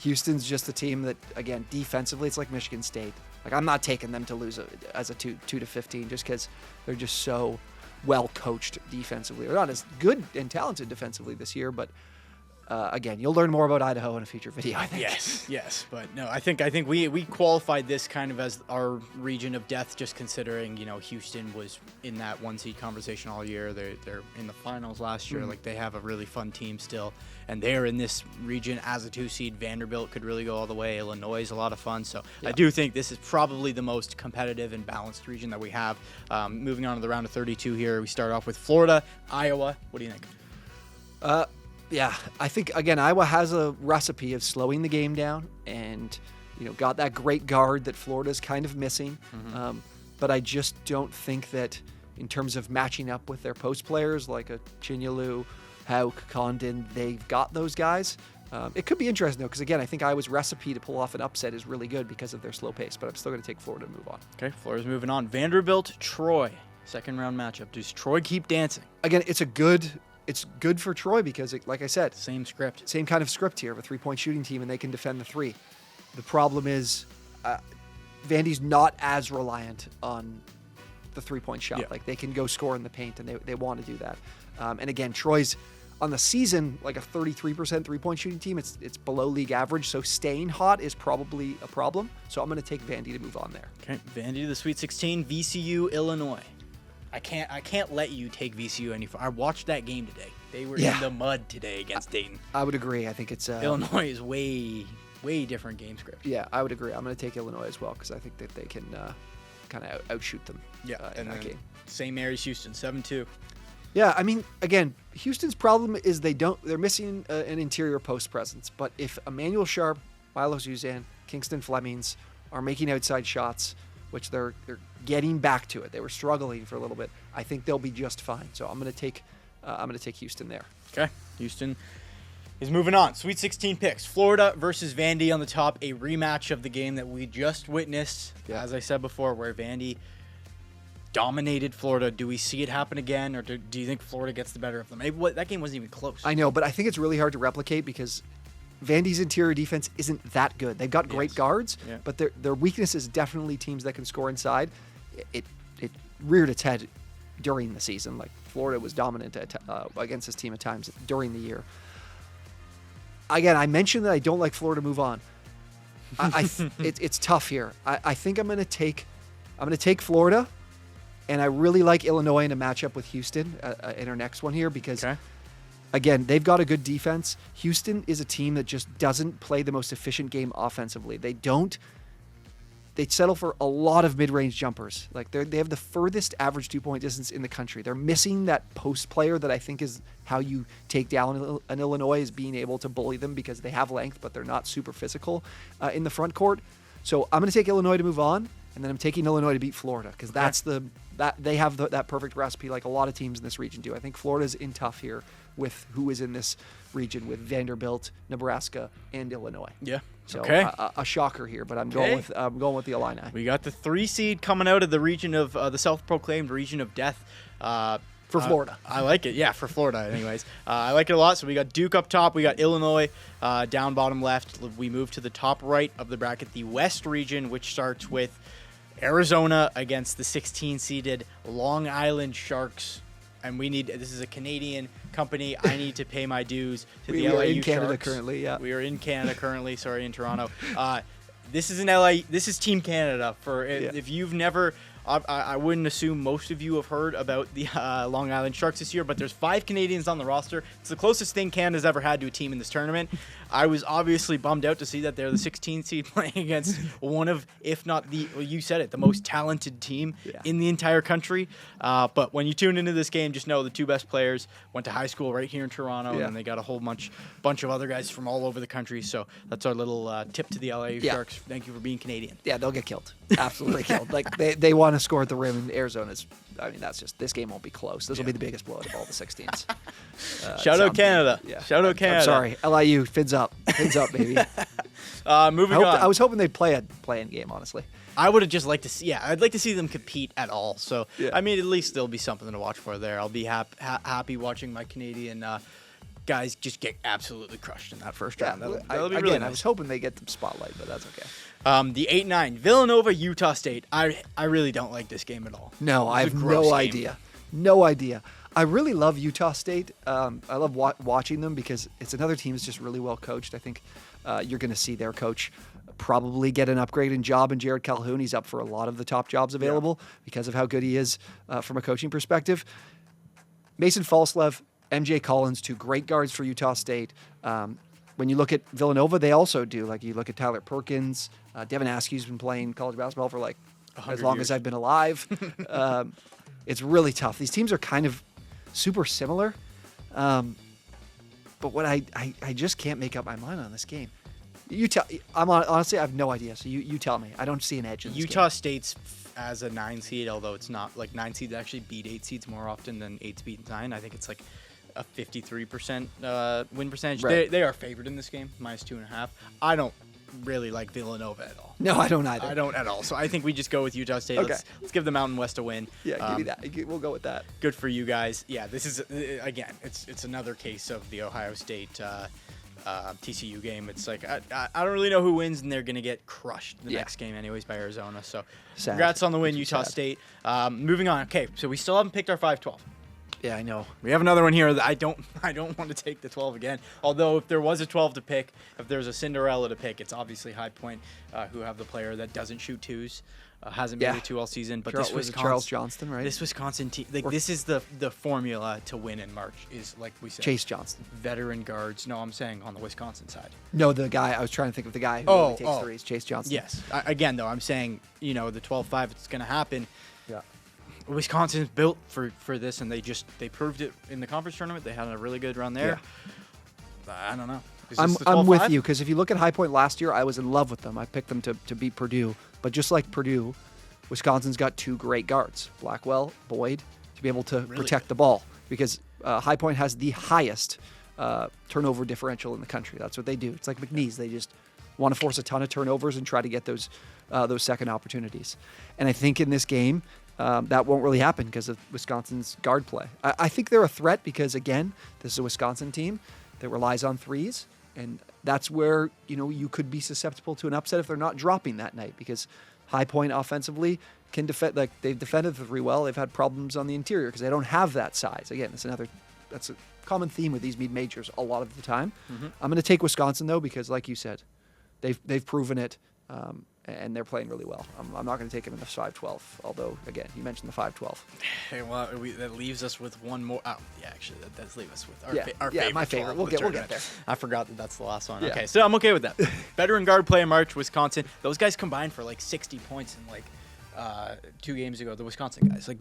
[SPEAKER 2] Houston's just a team that, again, defensively, it's like Michigan State. Like, I'm not taking them to lose as a 2 to 15 just because they're just so well coached defensively. They're not as good and talented defensively this year, but again, you'll learn more about Idaho in a future video, I think.
[SPEAKER 1] Yes, but no, I think we qualified this kind of as our region of death, just considering Houston was in that 1 seed conversation all year. They're in the finals last year. Like they have a really fun team still, and they're in this region as a 2 seed. Vanderbilt could really go all the way. Illinois is a lot of fun, so I do think this is probably the most competitive and balanced region that we have. Moving on to the round of 32 here, we start off with Florida, Iowa. What do you think?
[SPEAKER 2] Yeah, I think, again, Iowa has a recipe of slowing the game down and, got that great guard that Florida's kind of missing. But I just don't think that in terms of matching up with their post players like a Chinyalu, Hauk, Condon, they've got those guys. It could be interesting, though, because, again, I think Iowa's recipe to pull off an upset is really good because of their slow pace. But I'm still going to take Florida to move on.
[SPEAKER 1] Okay, Florida's moving on. Vanderbilt, Troy. Second round matchup. Does Troy keep dancing?
[SPEAKER 2] Again, it's good for Troy because, like I said,
[SPEAKER 1] same
[SPEAKER 2] kind of script here of a 3-point shooting team, and they can defend the 3. The problem is Vandy's not as reliant on the 3-point shot. Like they can go score in the paint, and they want to do that. And again, Troy's on the season like a 33% 3-point shooting team. It's below league average, so staying hot is probably a problem. So I'm going to take Vandy to move on there.
[SPEAKER 1] Okay, Vandy to the Sweet 16, VCU, Illinois. I can't let you take VCU any further. I watched that game today. They were in the mud today against Dayton.
[SPEAKER 2] I would agree. I think it's
[SPEAKER 1] Illinois is way different game script.
[SPEAKER 2] Yeah, I would agree. I'm going to take Illinois as well because I think that they can kind of outshoot them. In that game.
[SPEAKER 1] St. Mary's, Houston, 7-2.
[SPEAKER 2] Yeah, I mean, again, Houston's problem is they're missing an interior post presence. But if Emmanuel Sharp, Milo Suzanne, Kingston Flemings are making outside shots, which they're getting back to it. They were struggling for a little bit. I think they'll be just fine. So I'm going to take Houston there.
[SPEAKER 1] Okay, Houston is moving on. Sweet 16 picks. Florida versus Vandy on the top. A rematch of the game that we just witnessed, as I said before, where Vandy dominated Florida. Do we see it happen again, or do you think Florida gets the better of them? That game wasn't even close.
[SPEAKER 2] I know, but I think it's really hard to replicate because Vandy's interior defense isn't that good. They've got great guards, but their weakness is definitely teams that can score inside. It reared its head during the season. Like Florida was dominant against this team at times during the year. Again, I mentioned that I don't like Florida move on. It's tough here. I think I'm going to take Florida, and I really like Illinois in a matchup with Houston in our next one here because. Okay. Again, they've got a good defense. Houston is a team that just doesn't play the most efficient game offensively. They settle for a lot of mid-range jumpers. Like they have the furthest average 2-point distance in the country. They're missing that post player that I think is how you take down an Illinois, is being able to bully them because they have length, but they're not super physical in the front court. So I'm going to take Illinois to move on, and then I'm taking Illinois to beat Florida because they have that perfect recipe like a lot of teams in this region do. I think Florida's in tough here with who is in this region with Vanderbilt, Nebraska, and Illinois.
[SPEAKER 1] Yeah.
[SPEAKER 2] So a shocker here, but I'm going with the Illini.
[SPEAKER 1] We got the 3 seed coming out of the region of the self-proclaimed region of death.
[SPEAKER 2] For Florida.
[SPEAKER 1] I like it. Yeah, for Florida anyways. I like it a lot. So we got Duke up top. We got Illinois down bottom left. We move to the top right of the bracket, the West region, which starts with Arizona against the 16-seeded Long Island Sharks. And this is a Canadian company. I need to pay my dues to the LAU Sharks. We are in Canada
[SPEAKER 2] currently, yeah.
[SPEAKER 1] We are in Canada currently. Sorry, in Toronto. This is This is Team Canada. If you've never, I wouldn't assume most of you have heard about the Long Island Sharks this year, but there's 5 Canadians on the roster. It's the closest thing Canada's ever had to a team in this tournament. I was obviously bummed out to see that they're the 16th seed playing against one of, if not you said it, the most talented team in the entire country. But when you tune into this game, just know the 2 best players went to high school right here in Toronto, and they got a whole bunch of other guys from all over the country. So that's our little tip to the LAU Sharks. Thank you for being Canadian.
[SPEAKER 2] Yeah, they'll get killed. Absolutely killed. Like they want to score at the rim, and Arizona's. I mean, this game won't be close. This will be the biggest blowout of all the 16s.
[SPEAKER 1] Shout out Canada. Yeah. Shout out Canada.
[SPEAKER 2] I'm sorry. LIU, fins up, baby.
[SPEAKER 1] Moving on.
[SPEAKER 2] I was hoping they'd play a play-in game, honestly.
[SPEAKER 1] I would have just liked to see, I'd like to see them compete at all. So, I mean, at least there'll be something to watch for there. I'll be happy watching my Canadian guys just get absolutely crushed in that first round. That'll be really nice.
[SPEAKER 2] I was hoping they get the spotlight, but that's okay.
[SPEAKER 1] The 8-9, Villanova, Utah State. I really don't like this game at all.
[SPEAKER 2] No, I have no idea. No idea. I really love Utah State. I love watching them because it's another team that's just really well coached. I think you're going to see their coach probably get an upgrade in job in Jared Calhoun. He's up for a lot of the top jobs available because of how good he is from a coaching perspective. Mason Falslev, MJ Collins, 2 great guards for Utah State. When you look at Villanova, they also do. Like you look at Tyler Perkins, Devin Askew's been playing college basketball for like as long as I've been alive. It's really tough. These teams are kind of super similar. But what I just can't make up my mind on this game. Honestly, I have no idea. So you tell me. I don't see an edge in this
[SPEAKER 1] Utah
[SPEAKER 2] game.
[SPEAKER 1] State's as a 9 seed, although it's not like 9 seeds actually beat 8 seeds more often than 8 beat 9. I think it's like a 53% win percentage.
[SPEAKER 2] Right.
[SPEAKER 1] They are favored in this game, -2.5. I don't really like Villanova at all.
[SPEAKER 2] No, I don't either.
[SPEAKER 1] I don't at all. So I think we just go with Utah State.
[SPEAKER 2] Okay.
[SPEAKER 1] Let's give the Mountain West a win.
[SPEAKER 2] Yeah, give me that. We'll go with that.
[SPEAKER 1] Good for you guys. Yeah, this is again, it's another case of the Ohio State TCU game. It's like I don't really know who wins, and they're gonna get crushed in the next game anyways by Arizona. So congrats on the win, Utah State. Moving on. Okay, so we still haven't picked our 5-12.
[SPEAKER 2] Yeah, I know.
[SPEAKER 1] We have another one here that I don't want to take the 12 again. Although if there was a 12 to pick, if there's a Cinderella to pick, it's obviously High Point, who have the player that doesn't shoot twos, hasn't made a 2 all season. But this was
[SPEAKER 2] Charles Johnston, right?
[SPEAKER 1] This Wisconsin team, this is the formula to win in March. Is like we said,
[SPEAKER 2] Chase Johnston,
[SPEAKER 1] veteran guards. No, I'm saying on the Wisconsin side.
[SPEAKER 2] No, the guy I was trying to think of the guy who takes threes, Chase Johnston.
[SPEAKER 1] Yes. Again, though, I'm saying the 12-5. It's going to happen.
[SPEAKER 2] Yeah.
[SPEAKER 1] Wisconsin's built for this, and they proved it in the conference tournament. They had a really good run there. Yeah. I don't know.
[SPEAKER 2] I'm with you because if you look at High Point last year, I was in love with them. I picked them to beat Purdue, but just like Purdue, Wisconsin's got 2 great guards, Blackwell, Boyd, to be able to protect the ball because High Point has the highest turnover differential in the country. That's what they do. It's like McNeese. They just want to force a ton of turnovers and try to get those second opportunities. And I think in this game, that won't really happen because of Wisconsin's guard play. I think they're a threat because, again, this is a Wisconsin team that relies on threes, and that's where you could be susceptible to an upset if they're not dropping that night, because High Point offensively can defend. Like, they've defended the three well. They've had problems on the interior because they don't have that size. Again, that's a common theme with these mid-majors a lot of the time. I'm going to take Wisconsin though because, like you said, they've proven it, and they're playing really well. I'm not going to take them in the 5-12. Although, again, you mentioned the 5-12.
[SPEAKER 1] Hey, well, that leaves us with one more. Oh, yeah, actually, that does leave us with our
[SPEAKER 2] favorite. My favorite. We'll get there.
[SPEAKER 1] I forgot that's the last one.
[SPEAKER 2] Yeah.
[SPEAKER 1] Okay, so I'm okay with that. Veteran guard play in March, Wisconsin. Those guys combined for like 60 points in like 2 games ago. The Wisconsin guys, like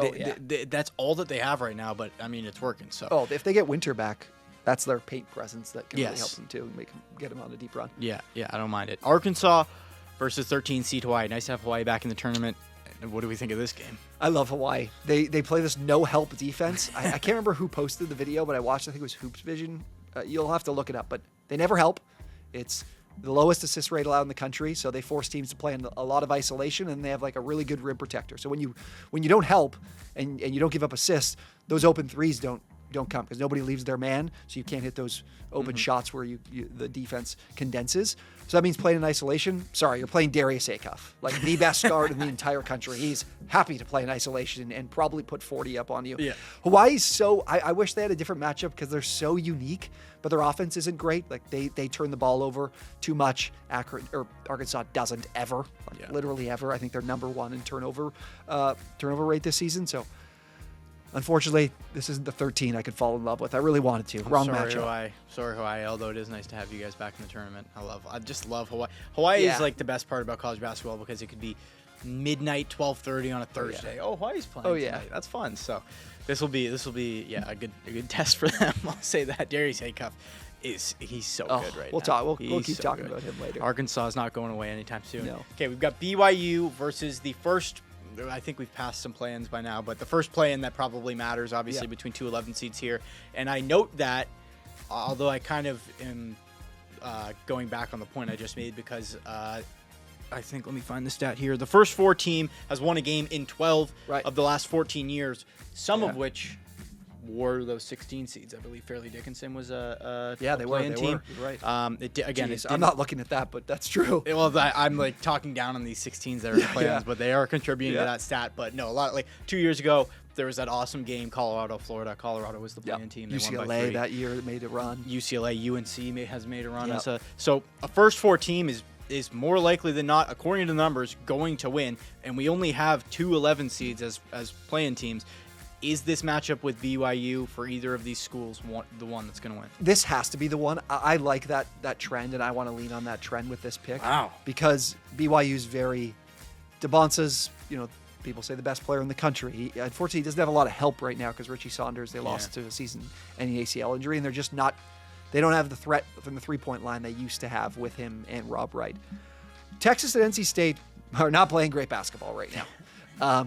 [SPEAKER 1] that's all that they have right now. But I mean, it's working. So
[SPEAKER 2] if they get Winter back, that's their paint presence that can really help them too, and get them on a deep run.
[SPEAKER 1] Yeah, I don't mind it. Arkansas versus 13 seed Hawaii. Nice to have Hawaii back in the tournament. What do we think of this game?
[SPEAKER 2] I love Hawaii. They play this no-help defense. I can't remember who posted the video, but I watched, I think it was Hoops Vision. You'll have to look it up, but they never help. It's the lowest assist rate allowed in the country, so they force teams to play in a lot of isolation, and they have like a really good rim protector. So when you don't help and you don't give up assists, those open threes don't come because nobody leaves their man, so you can't hit those open shots where the defense condenses. So that means playing in isolation. Sorry, you're playing Darius Acuff, like the best guard in the entire country. He's happy to play in isolation and probably put 40 up on you.
[SPEAKER 1] Yeah.
[SPEAKER 2] Hawaii's so I wish they had a different matchup because they're so unique, but their offense isn't great. Like they turn the ball over too much. Arkansas doesn't ever, literally ever. I think they're number one in turnover rate this season. So unfortunately, this isn't the 13 I could fall in love with. I really wanted to. Wrong matchup.
[SPEAKER 1] Sorry, Hawaii. Although it is nice to have you guys back in the tournament. I just love Hawaii. Hawaii is like the best part about college basketball because it could be midnight, 12:30 on a Thursday. Hawaii's playing tonight. That's fun. So this will be a good test for them. I'll say that. Darius Acuff he's so good right now.
[SPEAKER 2] We'll keep talking about him later.
[SPEAKER 1] Arkansas is not going away anytime soon.
[SPEAKER 2] No.
[SPEAKER 1] Okay, we've got BYU versus the first. I think we've passed some play-ins by now, but the first play-in that probably matters, obviously, between 2 11 seeds here. And I note that, although I kind of am going back on the point I just made because I think, let me find the stat here. The first 4 team has won a game in 12 of the last 14 years, some of which were those 16 seeds. I believe Fairleigh Dickinson was a play-in team.
[SPEAKER 2] You're right.
[SPEAKER 1] I'm
[SPEAKER 2] not looking at that, but that's true.
[SPEAKER 1] Well, I'm like talking down on these 16s that are in play-ins, but they are contributing to that stat. But no, a lot like 2 years ago, there was that awesome game, Colorado, Florida. Colorado was the play-in team. They
[SPEAKER 2] UCLA
[SPEAKER 1] won by 3.
[SPEAKER 2] that year made a run.
[SPEAKER 1] UCLA, UNC has made a run. So a first 4 team is more likely than not, according to the numbers, going to win. And we only have 2 11 seeds as play-in teams. Is this matchup with BYU for either of these schools the one that's going to win?
[SPEAKER 2] This has to be the one. I like that trend, and I want to lean on that trend with this pick.
[SPEAKER 1] Wow.
[SPEAKER 2] Because BYU's very... DeBonsa's, people say the best player in the country. Unfortunately, he doesn't have a lot of help right now because Richie Saunders, they lost to a season-ending ACL injury, and they're just not... They don't have the threat from the three-point line they used to have with him and Rob Wright. Texas and NC State are not playing great basketball right now.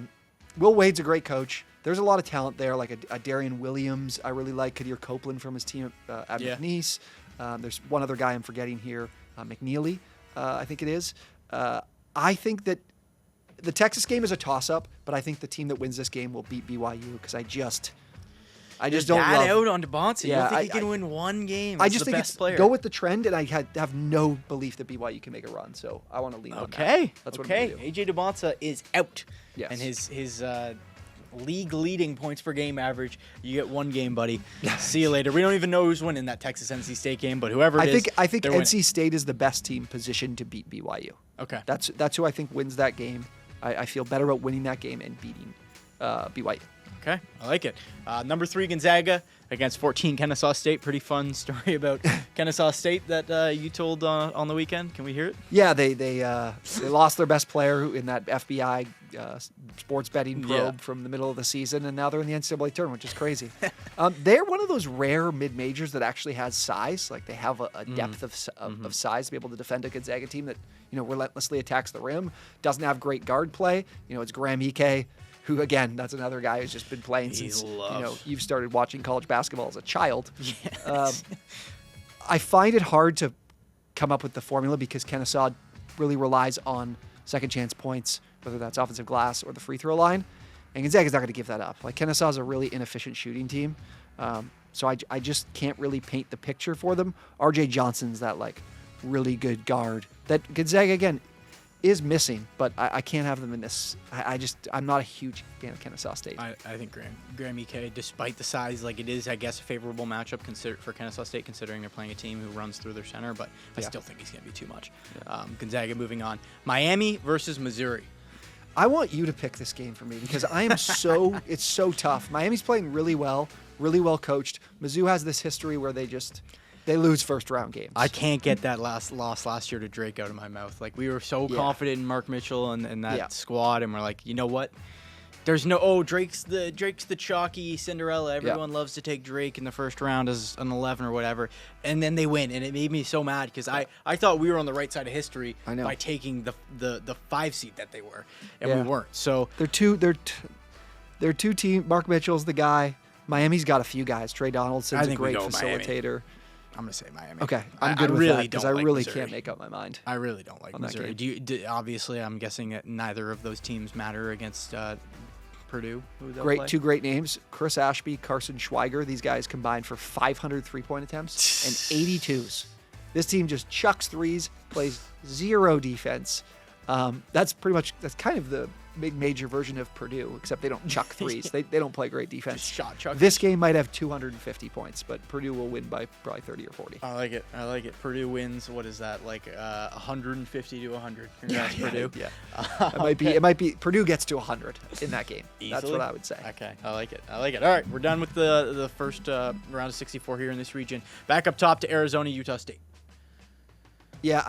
[SPEAKER 2] Will Wade's a great coach. There's a lot of talent there, like a Darian Williams. I really like Kadir Copeland from his team at McNeese. There's one other guy I'm forgetting here, McNeely, I think it is. I think that the Texas game is a toss-up, but I think the team that wins this game will beat BYU because I just don't love...
[SPEAKER 1] out on DeBonsa. You don't think he can win one game?
[SPEAKER 2] I just think
[SPEAKER 1] best player.
[SPEAKER 2] Go with the trend, and I have no belief that BYU can make a run, so I want to lean on that. That's what I'm going to do.
[SPEAKER 1] AJ DeBonsa is out.
[SPEAKER 2] Yes.
[SPEAKER 1] And his league-leading points per game average. You get one game, buddy. See you later. We don't even know who's winning that Texas-NC State game, but whoever it is,
[SPEAKER 2] I think NC
[SPEAKER 1] winning.
[SPEAKER 2] State is the best team positioned to beat BYU.
[SPEAKER 1] Okay.
[SPEAKER 2] That's who I think wins that game. I feel better about winning that game and beating BYU.
[SPEAKER 1] Okay, I like it. Number 3, Gonzaga against 14, Kennesaw State. Pretty fun story about Kennesaw State that you told on the weekend. Can we hear it?
[SPEAKER 2] Yeah, they lost their best player in that FBI sports betting probe from the middle of the season, and now they're in the NCAA tournament, which is crazy. They're one of those rare mid-majors that actually has size. Like they have a depth of size to be able to defend a Gonzaga team that relentlessly attacks the rim, doesn't have great guard play. It's Graham Ike, who, again, that's another guy who's just been playing since you've started watching college basketball as a child.
[SPEAKER 1] Yes.
[SPEAKER 2] I find it hard to come up with the formula because Kennesaw really relies on second chance points, whether that's offensive glass or the free throw line. And Gonzaga's not going to give that up. Like, Kennesaw's a really inefficient shooting team. So I just can't really paint the picture for them. RJ Johnson's that, like, really good guard that Gonzaga, again, is missing, but I can't have them in this. I'm not a huge fan of Kennesaw State.
[SPEAKER 1] I think Graham EK, despite the size, like, it is, I guess, a favorable matchup for Kennesaw State, considering they're playing a team who runs through their center, but I still think he's going to be too much. Yeah. Gonzaga moving on. Miami versus Missouri.
[SPEAKER 2] I want you to pick this game for me because I am it's so tough. Miami's playing really well coached. Mizzou has this history where they lose first round games.
[SPEAKER 1] I can't get that loss last year to Drake out of my mouth. Like, we were so confident in Mark Mitchell and that squad, and we're like, you know what? There's no Drake's the chalky Cinderella. Everyone loves to take Drake in the first round as an 11 or whatever, and then they win, and it made me so mad because I thought we were on the right side of history by taking the 5 seed that they were, and we weren't. So
[SPEAKER 2] they're two team. Mark Mitchell's the guy. Miami's got a few guys. Trey Donaldson's a great facilitator.
[SPEAKER 1] Miami. I'm gonna say Miami.
[SPEAKER 2] Okay, I'm good with that because I really can't make up my mind.
[SPEAKER 1] I really don't like Missouri. Obviously, I'm guessing that neither of those teams matter against Purdue.
[SPEAKER 2] Two great names: Chris Ashby, Carson Schweiger. These guys combined for 500 3-point attempts and 82s. This team just chucks threes, plays zero defense. That's kind of the big major version of Purdue, except they don't chuck threes. They don't play great defense.
[SPEAKER 1] Just shot chuck.
[SPEAKER 2] This game might have 250 points, but Purdue will win by probably 30 or 40.
[SPEAKER 1] I like it. Purdue wins. What is that? Like 150 to 100. Congrats, Purdue.
[SPEAKER 2] Yeah. It might be Purdue gets to 100 in that game. Easily? That's what I would say.
[SPEAKER 1] Okay. I like it. All right, we're done with the first round of 64 here in this region. Back up top to Arizona, Utah State.
[SPEAKER 2] Yeah,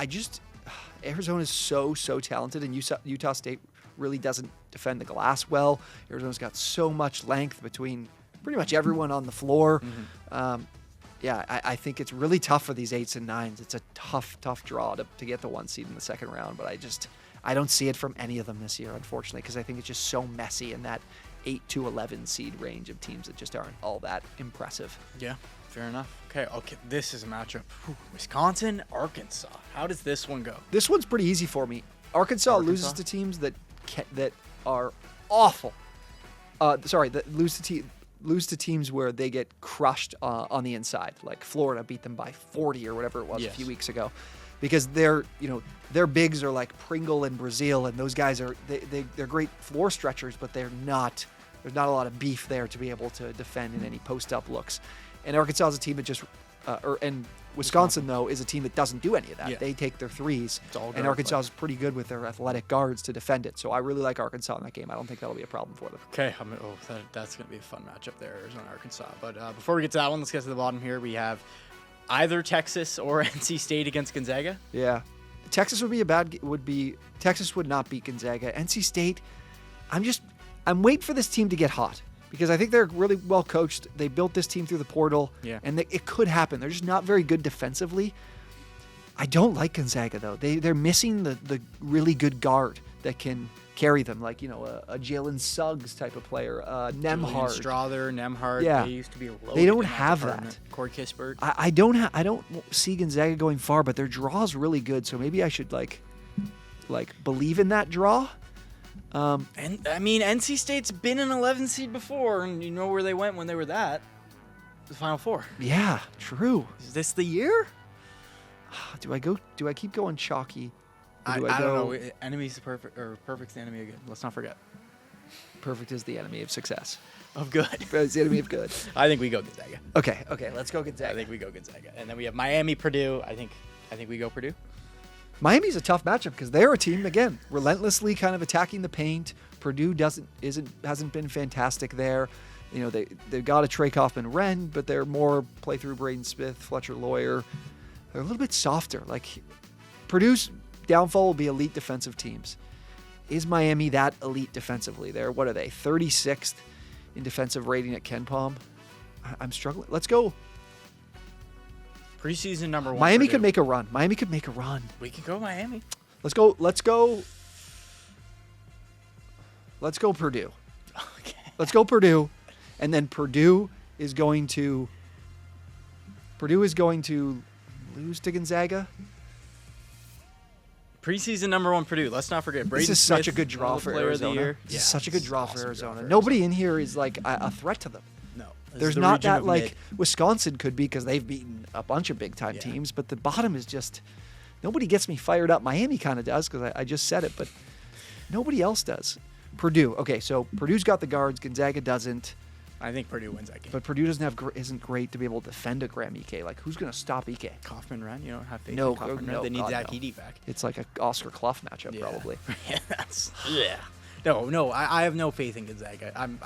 [SPEAKER 2] Arizona's so talented, and Utah State really doesn't defend the glass well. Arizona's got so much length between pretty much everyone on the floor. Mm-hmm. I think it's really tough for these 8s and 9s. It's a tough draw to get the 1 seed in the second round, but I don't see it from any of them this year, unfortunately, because I think it's just so messy in that 8 to 11 seed range of teams that just aren't all that impressive.
[SPEAKER 1] Yeah, fair enough. Okay, this is a matchup. Wisconsin, Arkansas. How does this one go?
[SPEAKER 2] This one's pretty easy for me. Arkansas loses to teams that are awful. That lose to teams where they get crushed on the inside, like Florida beat them by 40 or whatever it was a few weeks ago, because their bigs are like Pringle and Brazil, and those guys they're great floor stretchers, but there's not a lot of beef there to be able to defend in any post up looks. And Arkansas is a team that just and Wisconsin, though, is a team that doesn't do any of that. Yeah. They take their threes, and Arkansas is pretty good with their athletic guards to defend it. So I really like Arkansas in that game. I don't think that'll be a problem for them.
[SPEAKER 1] Okay, that's going to be a fun matchup there, Arizona, Arkansas. But before we get to that one, let's get to the bottom here. We have either Texas or NC State against Gonzaga.
[SPEAKER 2] Yeah, Texas Texas would not beat Gonzaga. NC State, I'm waiting for this team to get hot, because I think they're really well coached. They built this team through the portal, and it could happen. They're just not very good defensively. I don't like Gonzaga, though. They're missing the really good guard that can carry them, like, a Jalen Suggs type of player, Nemhard.
[SPEAKER 1] Strother, Nemhard.
[SPEAKER 2] Yeah.
[SPEAKER 1] They used to be loaded.
[SPEAKER 2] They don't have that.
[SPEAKER 1] Corey Kispert.
[SPEAKER 2] I don't see Gonzaga going far, but their draw is really good, so maybe I should like believe in that draw.
[SPEAKER 1] And I mean, NC State's been an 11 seed before, and you know where they went when they were the Final Four.
[SPEAKER 2] Yeah, true.
[SPEAKER 1] Is this the year?
[SPEAKER 2] Do I keep going chalky?
[SPEAKER 1] I don't know. Enemy's perfect, or perfect's the enemy of good. Let's not forget.
[SPEAKER 2] Perfect is the enemy of success.
[SPEAKER 1] Of good.
[SPEAKER 2] It's the enemy of good.
[SPEAKER 1] I think we go Gonzaga.
[SPEAKER 2] Okay, let's go Gonzaga.
[SPEAKER 1] I think we go Gonzaga, and then we have Miami, Purdue. I think we go Purdue.
[SPEAKER 2] Miami's a tough matchup because they're a team, again, relentlessly kind of attacking the paint. Purdue hasn't been fantastic there. They've got a Trey Kaufman-Wren, but they're more play through Braden Smith, Fletcher Lawyer. They're a little bit softer. Like, Purdue's downfall will be elite defensive teams. Is Miami that elite defensively? What are they, 36th in defensive rating at KenPom? I'm struggling. Let's go.
[SPEAKER 1] Preseason number 1.
[SPEAKER 2] Miami could make a run.
[SPEAKER 1] We can go Miami.
[SPEAKER 2] Let's go Purdue.
[SPEAKER 1] Okay.
[SPEAKER 2] Let's go Purdue. And then Purdue is going to lose to Gonzaga.
[SPEAKER 1] Preseason #1 Purdue. Let's not forget.
[SPEAKER 2] This is such a good draw for Arizona. This is such a good draw for Arizona. Nobody in here is like a threat to them.
[SPEAKER 1] No.
[SPEAKER 2] There's not that like Wisconsin could be because they've beaten a bunch of big-time teams, but the bottom is just nobody gets me fired up. Miami kind of does because I just said it, but nobody else does. Purdue. Okay, so Purdue's got the guards. Gonzaga doesn't.
[SPEAKER 1] I think Purdue wins that game.
[SPEAKER 2] But Purdue isn't great to be able to defend a Graham Ike. Like, who's going to stop Ike?
[SPEAKER 1] Kaufman Run? You don't have faith
[SPEAKER 2] No,
[SPEAKER 1] in Kaufman
[SPEAKER 2] no,
[SPEAKER 1] Run? They need
[SPEAKER 2] God,
[SPEAKER 1] Zach
[SPEAKER 2] no.
[SPEAKER 1] Edey back.
[SPEAKER 2] It's like an Oscar Clough matchup, probably.
[SPEAKER 1] Yeah. No, I have no faith in Gonzaga.